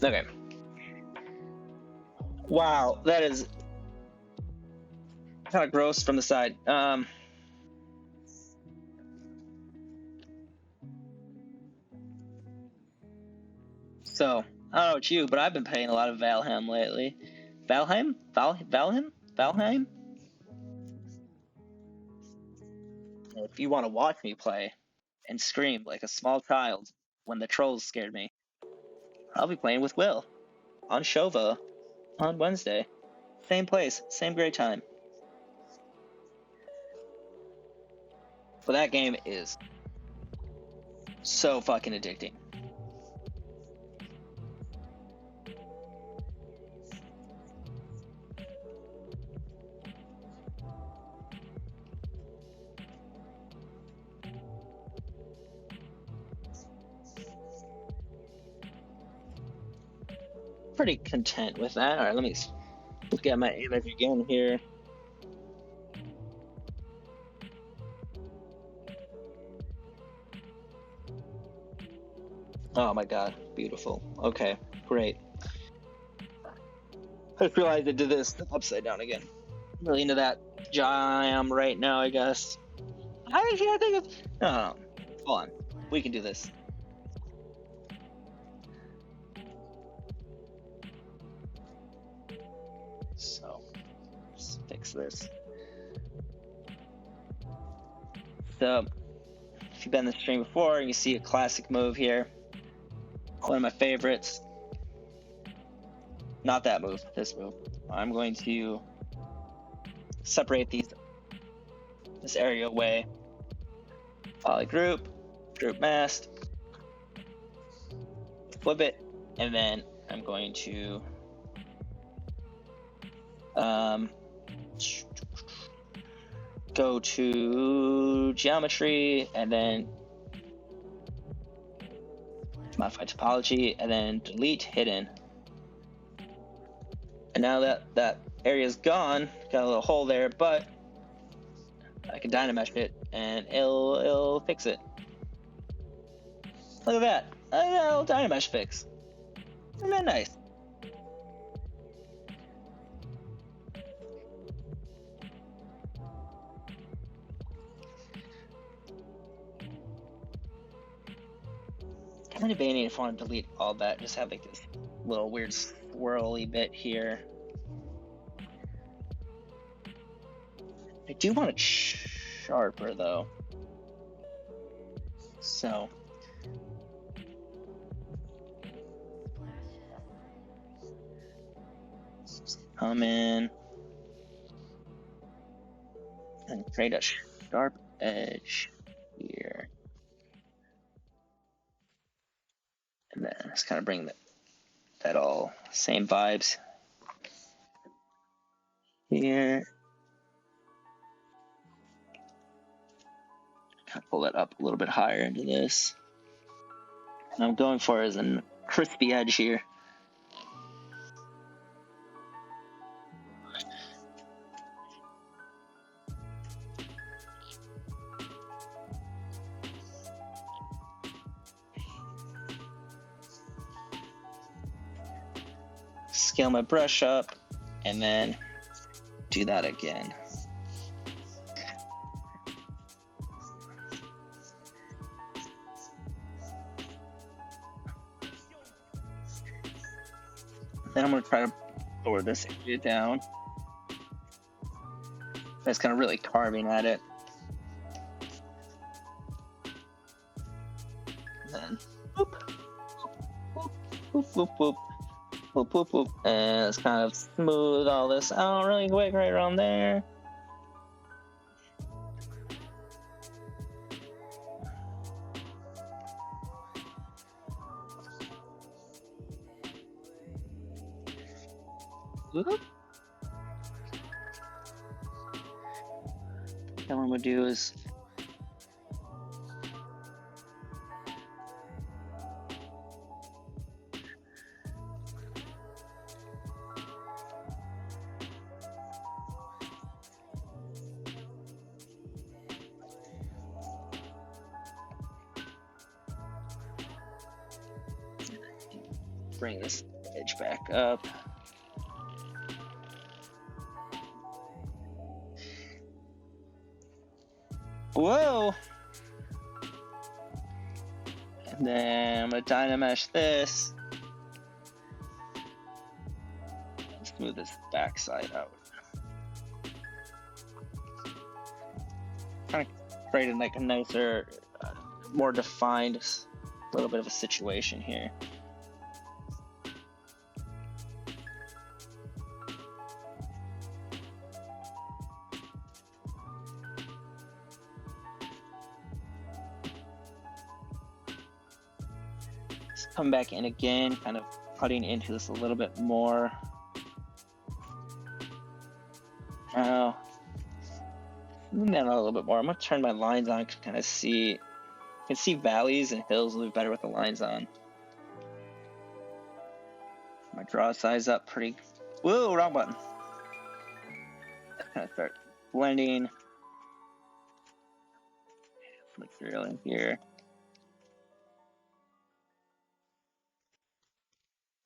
Okay. Wow, that is kind of gross from the side. So, I don't know about you, but I've been playing a lot of Valheim lately. Valheim? Valheim? If you want to watch me play and scream like a small child when the trolls scared me, I'll be playing with Will on Shova on Wednesday. Same place, same great time. But that game is so fucking addicting. Pretty content with that. All right, let me look at my image again here. Oh my god, beautiful. Okay, great. I just realized I did this upside down again. I'm really into that jam right now, I guess. I think of... No, hold on. We can do this. So, let's fix this. So, if you've been in the stream before, you see a classic move here. One of my favorites. Not that move, this move. I'm going to separate this area away. Poly group mask, flip it, and then I'm going to go to geometry and then modify topology and then delete hidden. And now that area's gone, got a little hole there, but I can dynamesh it and it'll fix it. Look at that. A little dynamesh fix. Isn't that nice? I'm debating if I want to delete all that, just have like this little weird swirly bit here. I do want it sharper though. So just come in and create a sharp edge here. And then just kind of bring that all same vibes here. Kind of pull that up a little bit higher into this. And I'm going for is a crispy edge here. Scale my brush up and then do that again. Then I'm going to try to lower this area down. That's kind of really carving at it. And then boop, boop, boop, boop, boop, boop, boop, boop. And let's kind of smooth all this out really quick right around there. Whoop. Then what I'm going to do is bring this edge back up. Whoa! And then I'm gonna dynamesh this. Smooth this backside out. Kind of creating like a nicer, more defined little bit of a situation here. Come back in again, kind of cutting into this a little bit more. Now, moving that a little bit more. I'm gonna turn my lines on to kind of see. You can see valleys and hills a little better with the lines on. My draw size up pretty. Whoa, wrong button. Kind of start blending material in here.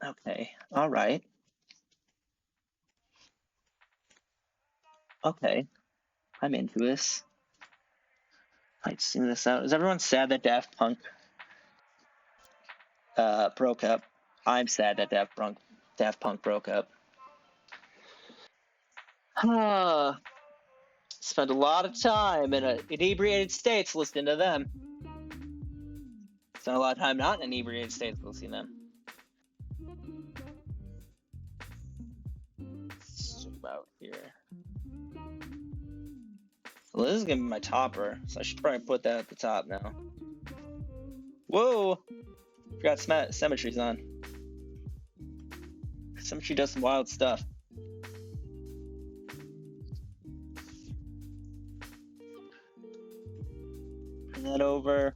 Okay, all right. Okay, I'm into this. Might see this out. Is everyone sad that Daft Punk broke up? I'm sad that Daft Punk broke up. Spent a lot of time in inebriated states listening to them. Spent a lot of time not in inebriated states listening to them. Zoom out here. Well, this is gonna be my topper, so I should probably put that at the top now. Whoa! Forgot Symmetry's on. Symmetry does some wild stuff. Bring that over.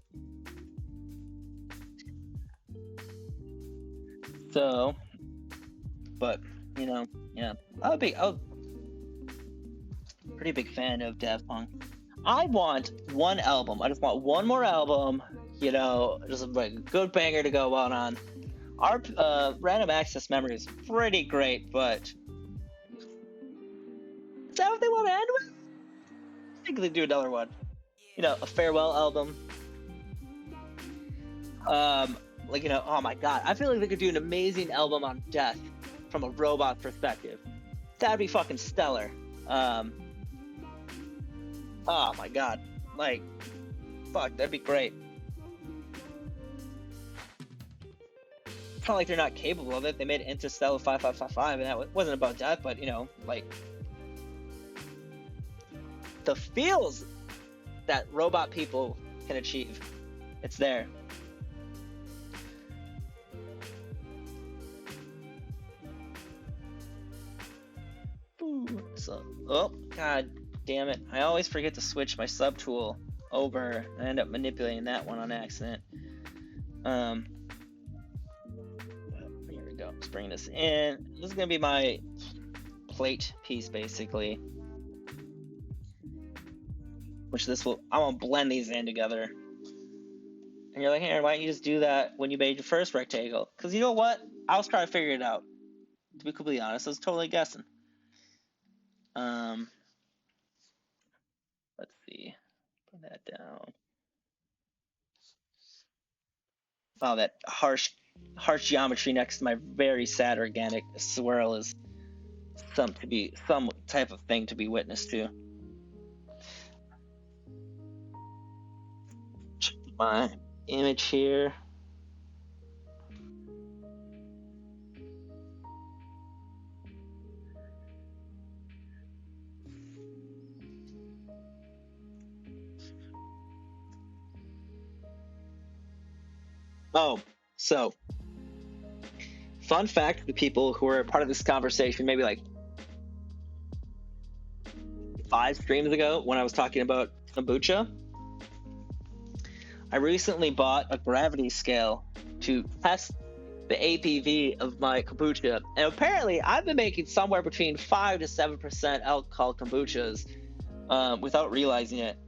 So, but You know, yeah. Pretty big fan of Daft Punk. I want one album. I just want one more album. You know, just like a good banger to go out on. Our Random Access Memory is pretty great, but is that what they want to end with? I think they do another one. You know, a farewell album. Like, you know, oh my god, I feel like they could do an amazing album on death from a robot perspective. That'd be fucking stellar. Oh my god, like, fuck, that'd be great. It's not like they're not capable of it. They made Interstellar 5555, and that wasn't about death, but you know, like, the feels that robot people can achieve, it's there. So, oh god damn it, I always forget to switch my subtool over. I end up manipulating that one on accident. Here we go. Let's bring this in. This is gonna be my plate piece, basically. Which I'm gonna blend these in together. And you're like, Aaron, why don't you just do that when you made your first rectangle? Because you know what? I was trying to figure it out. To be completely honest, I was totally guessing. Let's see. Put that down. Wow, that harsh geometry next to my very sad organic swirl is some type of thing to be witness to. Check my image here. Oh, so fun fact: the people who were part of this conversation, maybe like 5 streams ago, when I was talking about kombucha, I recently bought a gravity scale to test the ABV of my kombucha, and apparently I've been making somewhere between 5 to 7% alcohol kombuchas without realizing it.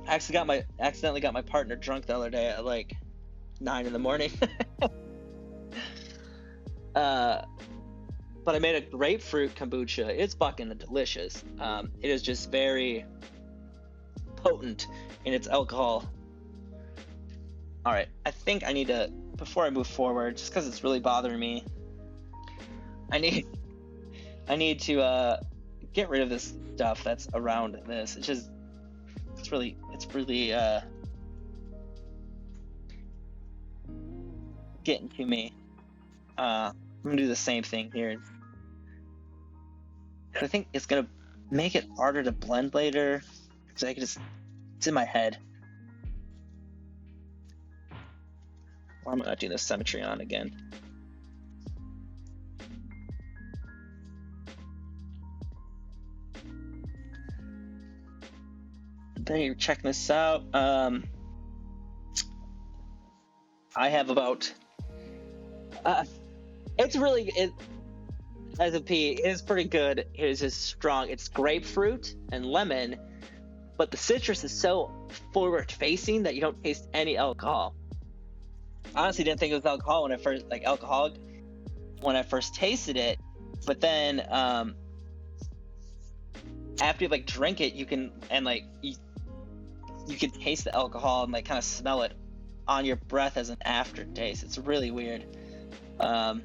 I accidentally got my partner drunk the other day at like 9 in the morning. But I made a grapefruit kombucha. It's fucking delicious. It is just very potent in its alcohol. All right, I think I need to, before I move forward, just because it's really bothering me, I need to get rid of this stuff that's around this. It's really getting to me. I'm gonna do the same thing here. I think it's gonna make it harder to blend later. So it's in my head. Why am I not doing this symmetry on again? Then you're checking this out. I have about. It's as a P, it's pretty good. It's just strong. It's grapefruit and lemon, but the citrus is so forward facing that you don't taste any alcohol. I honestly didn't think it was alcohol when I first tasted it, but then after you like drink it, you can taste the alcohol and like kind of smell it on your breath as an aftertaste. It's really weird. I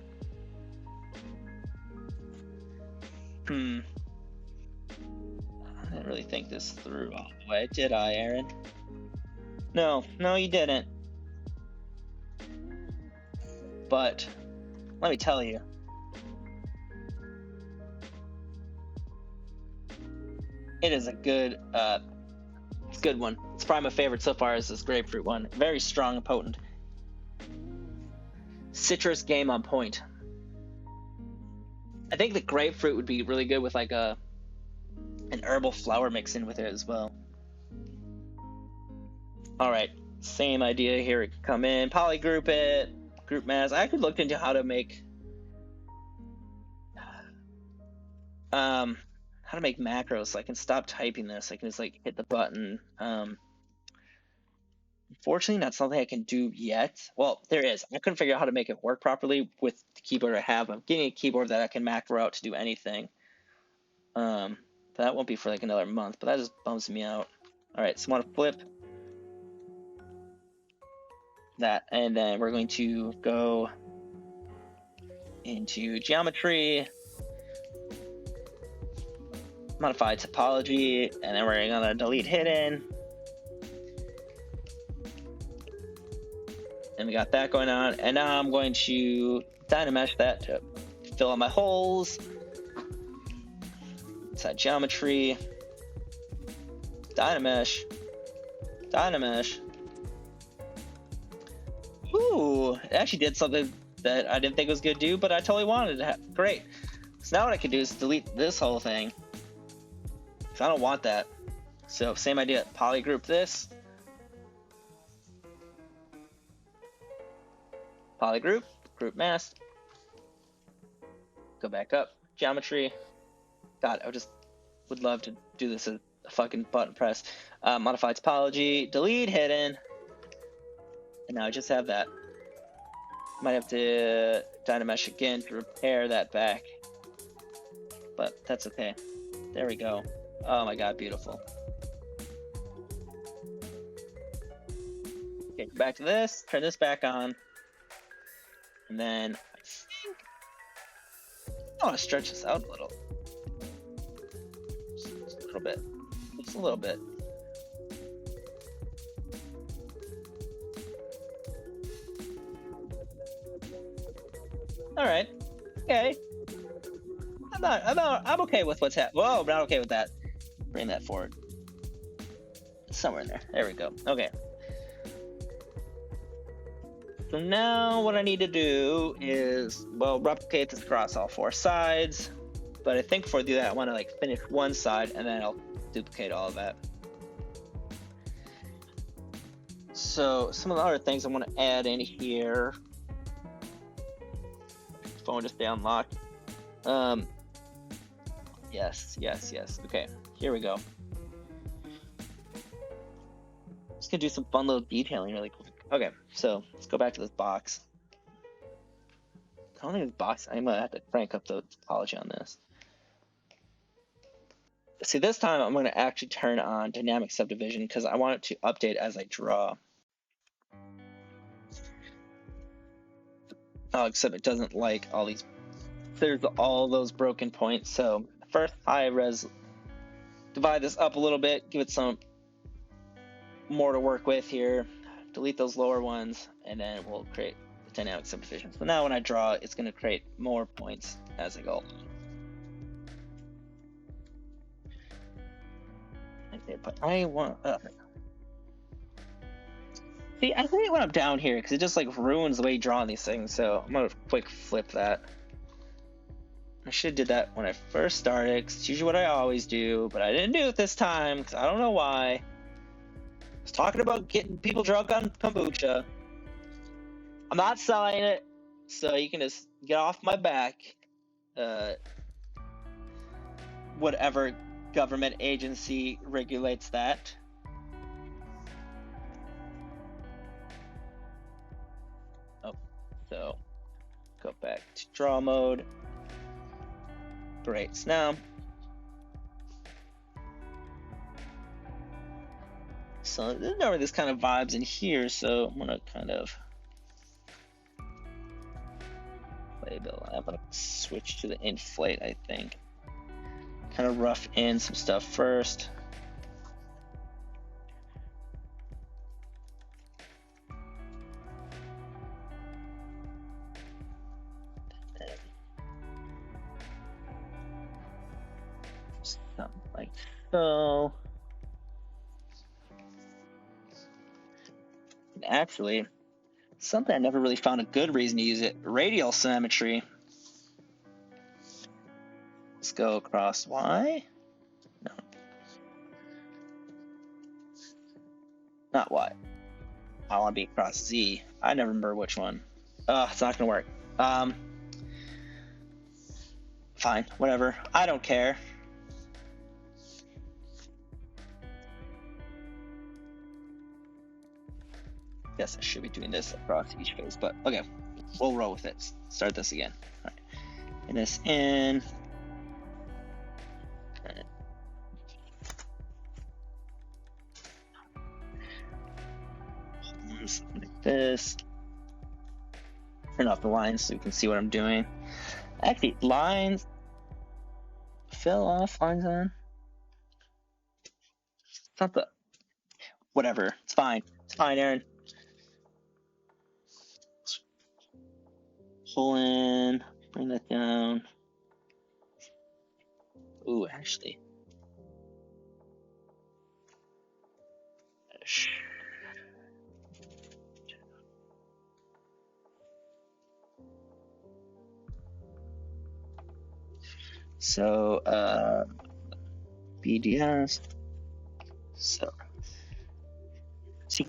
didn't really think this through all the way, did I, Aaron? No, you didn't. But let me tell you, it is a good one. It's probably my favorite so far is this grapefruit one. Very strong and potent. Citrus game on point. I think the grapefruit would be really good with like an herbal flower mix in with it as well. All right, same idea here. It can come in, polygroup it, group mask. I could look into how to make How to make macros so I can stop typing this. I can just like hit the button. Unfortunately, not something I can do yet. Well, there is. I couldn't figure out how to make it work properly with the keyboard I have. I'm getting a keyboard that I can macro out to do anything. But that won't be for like another month, but that just bums me out. All right, so I want to flip that, and then we're going to go into geometry, modify topology, and then we're gonna delete hidden. And we got that going on, and now I'm going to dynamesh that to fill out my holes. Inside geometry, dynamesh, dynamesh. Ooh, it actually did something that I didn't think it was gonna do, but I totally wanted to. Great. So now what I can do is delete this whole thing, because I don't want that. So same idea, polygroup this, polygroup, group mask, go back up, geometry. God, I would love to do this as a fucking button press. Modify topology, delete hidden, and now I just have that. Might have to dynamesh again to repair that back, but that's okay. There we go. Oh my god, beautiful. Okay, back to this, turn this back on, and then I think I want to stretch this out a little. Just a little bit. Just a little bit. All right. Okay. I'm okay with what's happening. Whoa, I'm not okay with that. Bring that forward. Somewhere in there. There we go. Okay. So now what I need to do is, well, replicate this across all four sides. But I think before I do that, I want to like finish one side and then I'll duplicate all of that. So some of the other things I want to add in here. Phone just stay unlocked. Yes. Okay, here we go. Just gonna do some fun little detailing really quick. Okay, so let's go back to this box. I don't think this box, I'm gonna have to crank up the topology on this. See, this time I'm gonna actually turn on dynamic subdivision because I want it to update as I draw. Oh, except it doesn't like all these, there's all those broken points. So first high res, divide this up a little bit, give it some more to work with here, delete those lower ones, and then we'll create the dynamic subdivision. So now when I draw, it's going to create more points as I go. Okay, but I want, see, I think when I'm down here, because it just like ruins the way you draw on these things, so I'm going to quick flip that. I should have did that when I first started, because it's usually what I always do, but I didn't do it this time, because I don't know why. I was talking about getting people drunk on kombucha. I'm not selling it, so you can just get off my back. Whatever government agency regulates that. Oh, so go back to draw mode. Great. So now, so there's never this kind of vibes in here, so I'm gonna kind of label. I'm gonna switch to the inflate, I think. Kind of rough in some stuff first. Something like so. And actually, something I never really found a good reason to use it, radial symmetry. Let's go across Y. No. Not Y. I want to be across Z. I never remember which one. It's not gonna work. Fine, whatever. I don't care. Guess I should be doing this across each phase, but okay. We'll roll with it. Start this again. All right. And this in. Okay. Something like this. Turn off the lines so you can see what I'm doing. Actually, lines. Fill off, lines on. It's not the. Whatever. It's fine. It's fine, Aaron. Pull in. Bring that down. Ooh, actually. So, BDS. So you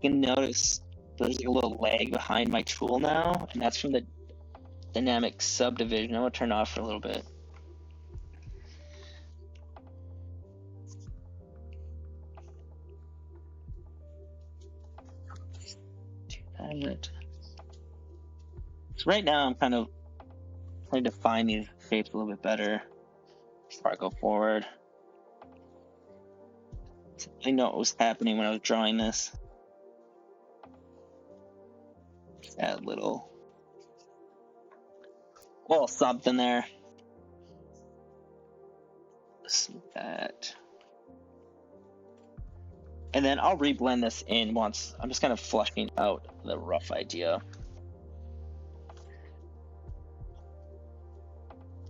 can notice there's a little lag behind my tool now, and that's from the dynamic subdivision. I'm gonna turn it off for a little bit. Do that. So right now I'm kind of trying to find these shapes a little bit better before I go forward. So I know what was happening when I was drawing this. Just add a little something there. Just like that. And then I'll reblend this in once. I'm just kind of fleshing out the rough idea.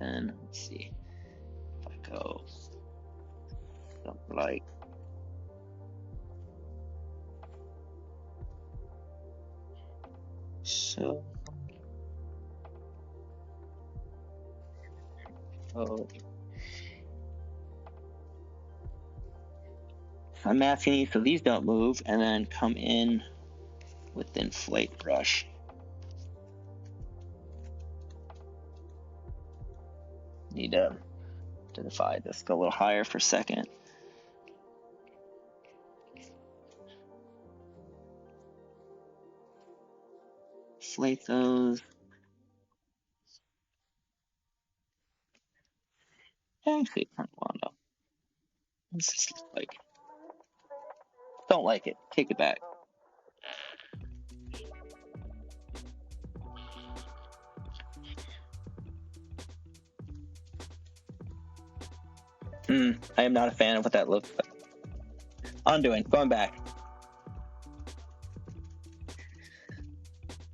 And let's see if I go something like so. I'm masking these so these don't move, and then come in with the inflate brush. Need to identify this, go a little higher for a second. Inflate those. Actually, I don't know. What's this look like? Don't like it. Take it back. I am not a fan of what that looks like. Undoing. Going back.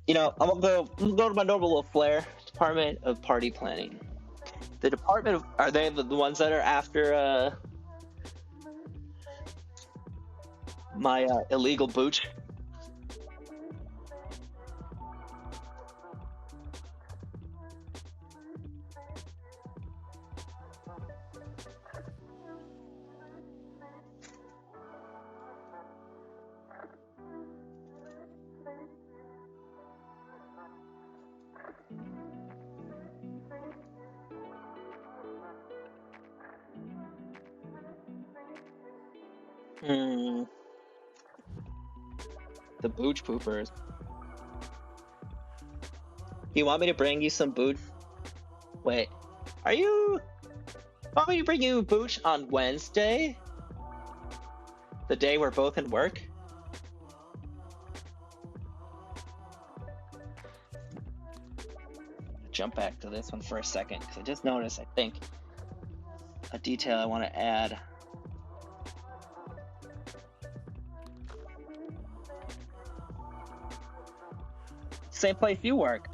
You know, I'm gonna go to my normal little flair. Department of Party Planning. The department of, are they the ones that are after my illegal booch? The booch poopers. Do you want me to bring you some booch? Wait, are you? Want me to bring you booch on Wednesday? The day we're both in work? Jump back to this one for a second, because I just noticed, I think, a detail I want to add. Same place you work.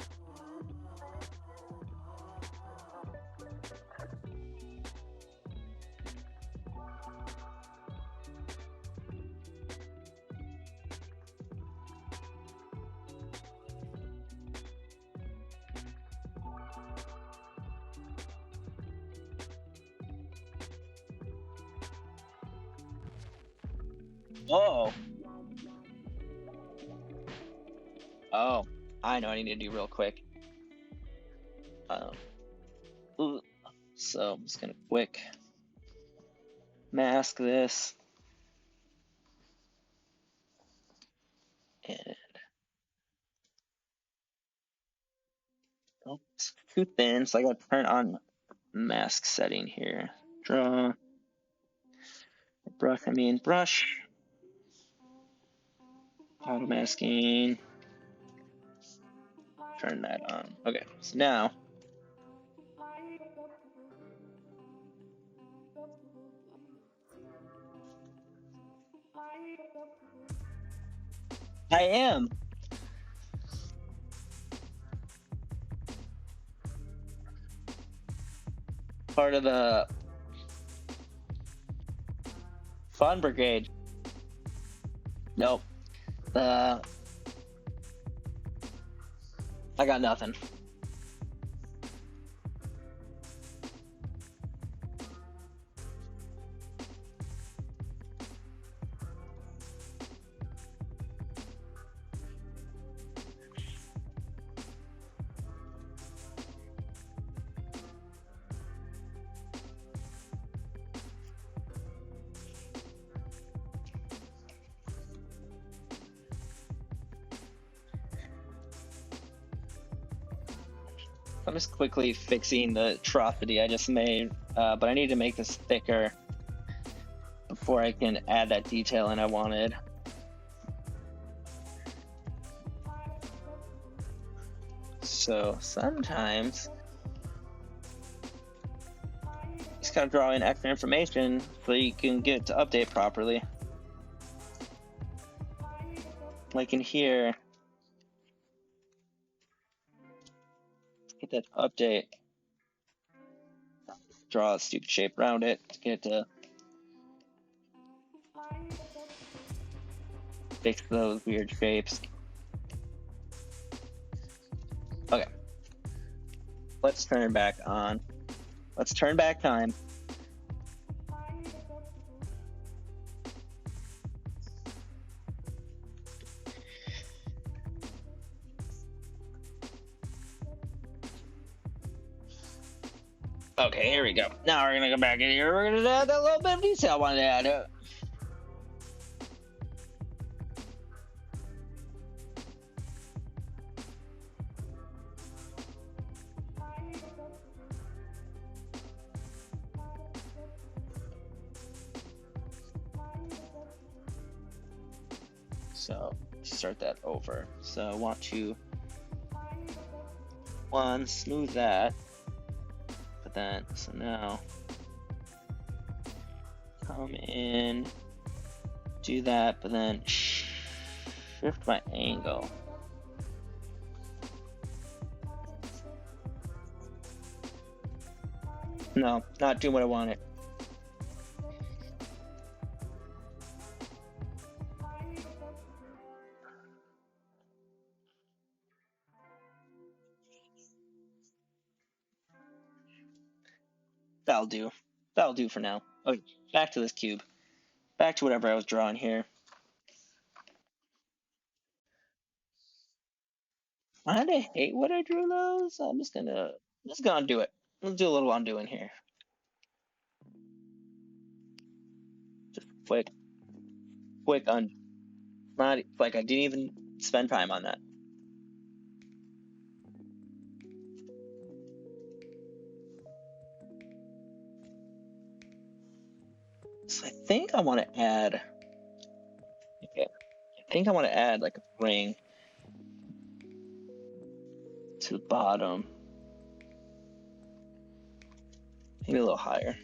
Oh. Oh, I know what I need to do real quick. So I'm just gonna quick mask this. And oh, it's too thin, so I gotta turn on mask setting here. Draw. Brush. Auto masking. Turn that on. Okay, so now I am part of the Fun Brigade. Nope. I got nothing. I'm just quickly fixing the atrocity I just made, but I need to make this thicker before I can add that detail in I wanted. So sometimes just gotta draw in extra information so you can get it to update properly. Like in here, get that update. Draw a stupid shape around it to get it to fix those weird shapes. Okay. Let's turn back on. Let's turn back time. Okay, here we go. Now we're gonna go back in here. We're gonna add that little bit of detail I wanted to add. So start that over. So I want to smooth that, but then so now come in, do that, but then shift my angle. No, not doing what I wanted. That'll do. That'll do for now. Okay, back to this cube. Back to whatever I was drawing here. I kinda hate what I drew though, so I'm just gonna undo it. Let's do a little undoing here. Just quick not like I didn't even spend time on that. So I think I want to add. Okay, I think I want to add like a ring to the bottom, maybe a little higher.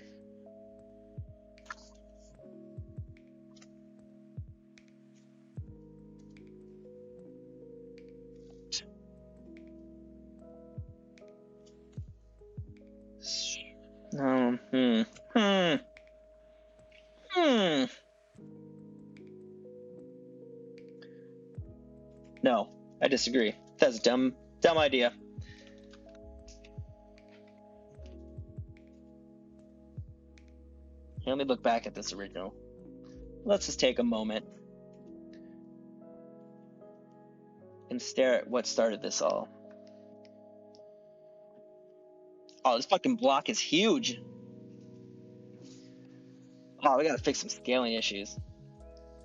No, I disagree. That's a dumb idea. Let me look back at this original. Let's just take a moment and stare at what started this all. Oh, this fucking block is huge. Oh, we gotta fix some scaling issues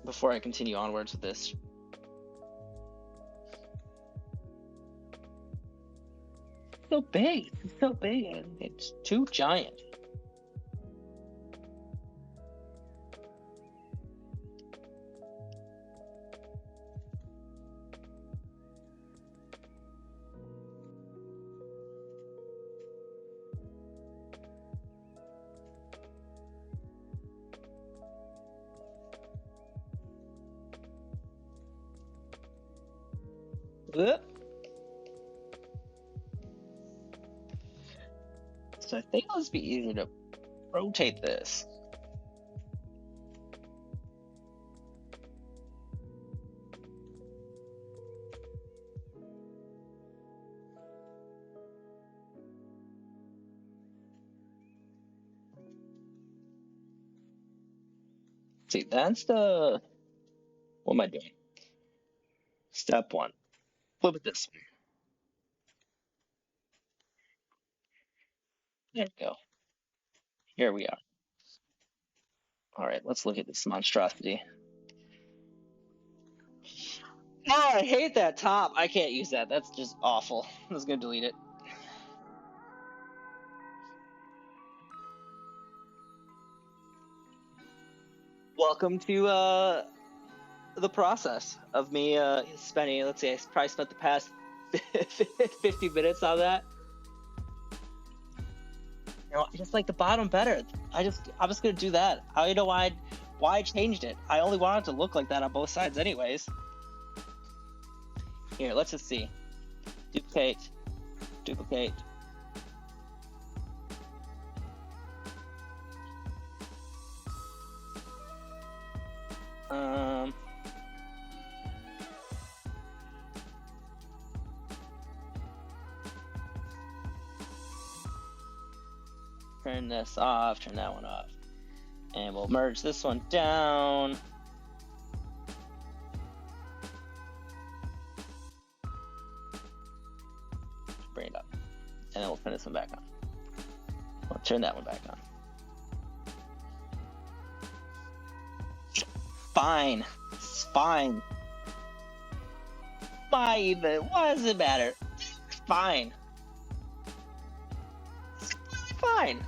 before I continue onwards with this. So big. It's so big. It's too giant. Whoop. So I think it'll just be easier to rotate this. See, that's the... What am I doing? Step one. Flip it this way. There we go. Here we are. All right, let's look at this monstrosity. Oh, I hate that top. I can't use that. That's just awful. I'm just gonna delete it. Welcome to the process of me spending, let's say I probably spent the past 50 minutes on that. You know, I just like the bottom better. I'm just gonna do that. I don't know why I changed it. I only wanted it to look like that on both sides anyways. Here, let's just see. Duplicate. Turn this off, turn that one off. And we'll merge this one down. Bring it up. And then we'll turn this one back on. We'll turn that one back on. Fine. It's fine. Why even? Why does it matter? It's fine. It's fine.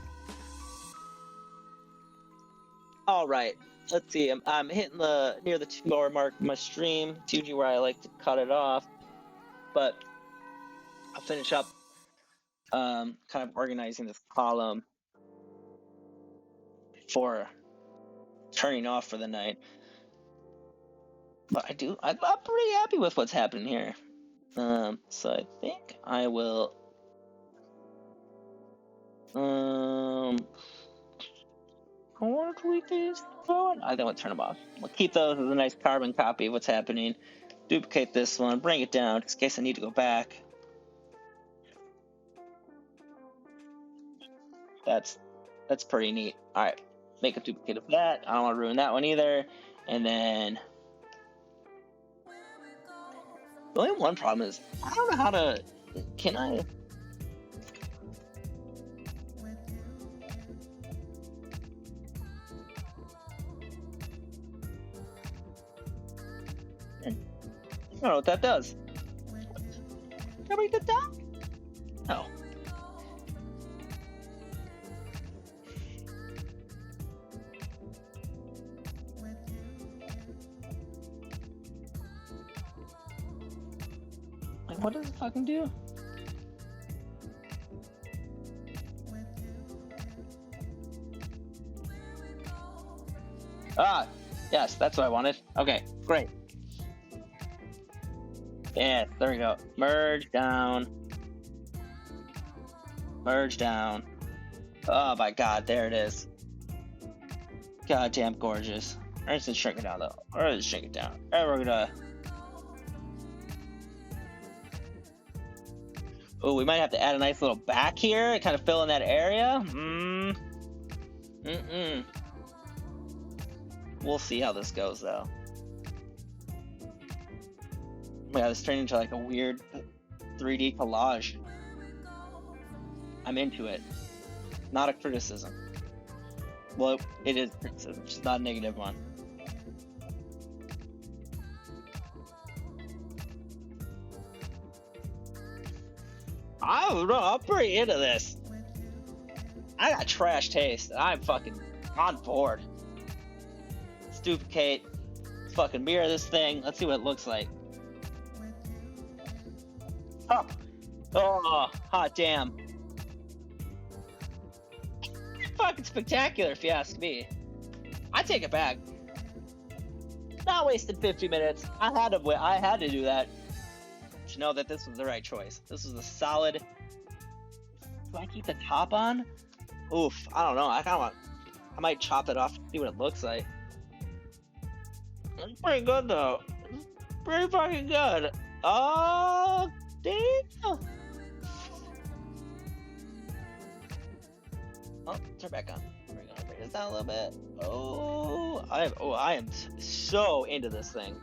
All right. Let's see. I'm hitting near the 2-hour mark of my stream. It's usually where I like to cut it off, but I'll finish up kind of organizing this column before turning off for the night. But I'm pretty happy with what's happening here. So I think I will I want to delete these. I think I'll turn them off. We'll keep those as a nice carbon copy of what's happening. Duplicate this one, bring it down just in case I need to go back. That's pretty neat. All right, make a duplicate of that. I don't want to ruin that one either. And then the only one problem is I don't know how to. Can I? I don't know what that does. Can I bring that down? No. Like, what does it fucking do? Ah, yes, that's what I wanted. Okay, great. Yeah, there we go. Merge down. Merge down. Oh my god, there it is. Goddamn gorgeous. I'm just gonna shrink it down though. Or just shrink it down. And we're gonna. Oh, we might have to add a nice little back here, kind of fill in that area. We'll see how this goes though. Oh my god, this turned into like a weird 3D collage. I'm into it. Not a criticism. Well, it is criticism, just not a negative one. I don't know, I'm pretty into this. I got trash taste. I'm fucking on board. Let's duplicate. Let's fucking mirror this thing. Let's see what it looks like. Oh, hot damn. Fucking spectacular, if you ask me. I take it back. Not wasted 50 minutes. I had to do that to know that this was the right choice. This was a solid. Do I keep the top on? Oof, I don't know. I might chop it off to see what it looks like. It's pretty good though. It's pretty fucking good. Oh, damn. Oh, turn back on. We're gonna bring this down a little bit. Oh, I am so into this thing.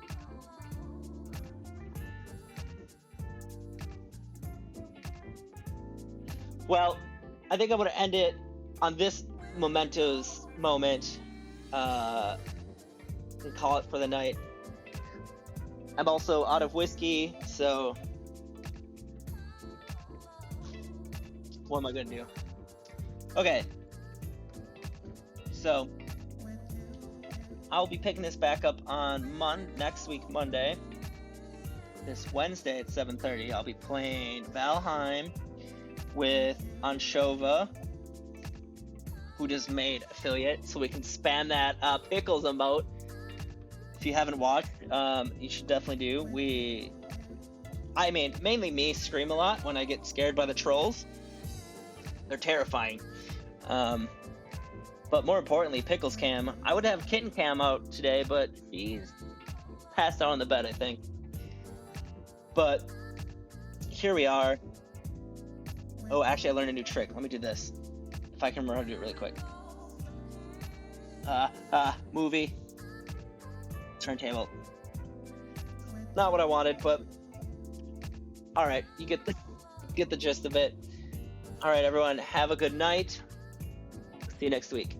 Well, I think I'm gonna end it on this momentous moment. And call it for the night. I'm also out of whiskey, so what am I gonna do? Okay, so I'll be picking this back up on next week, Monday. This Wednesday at 7:30, I'll be playing Valheim with Anshova, who just made affiliate, so we can spam that Pickles emote. If you haven't watched, you should definitely do. Mainly me scream a lot when I get scared by the trolls. They're terrifying. But more importantly, Pickles Cam. I would have Kitten Cam out today, but he's passed out on the bed, I think. But here we are. Oh, actually, I learned a new trick. Let me do this. If I can remember how to do it really quick. Movie. Turntable. Not what I wanted, but all right, you get the gist of it. All right, everyone, have a good night. See you next week.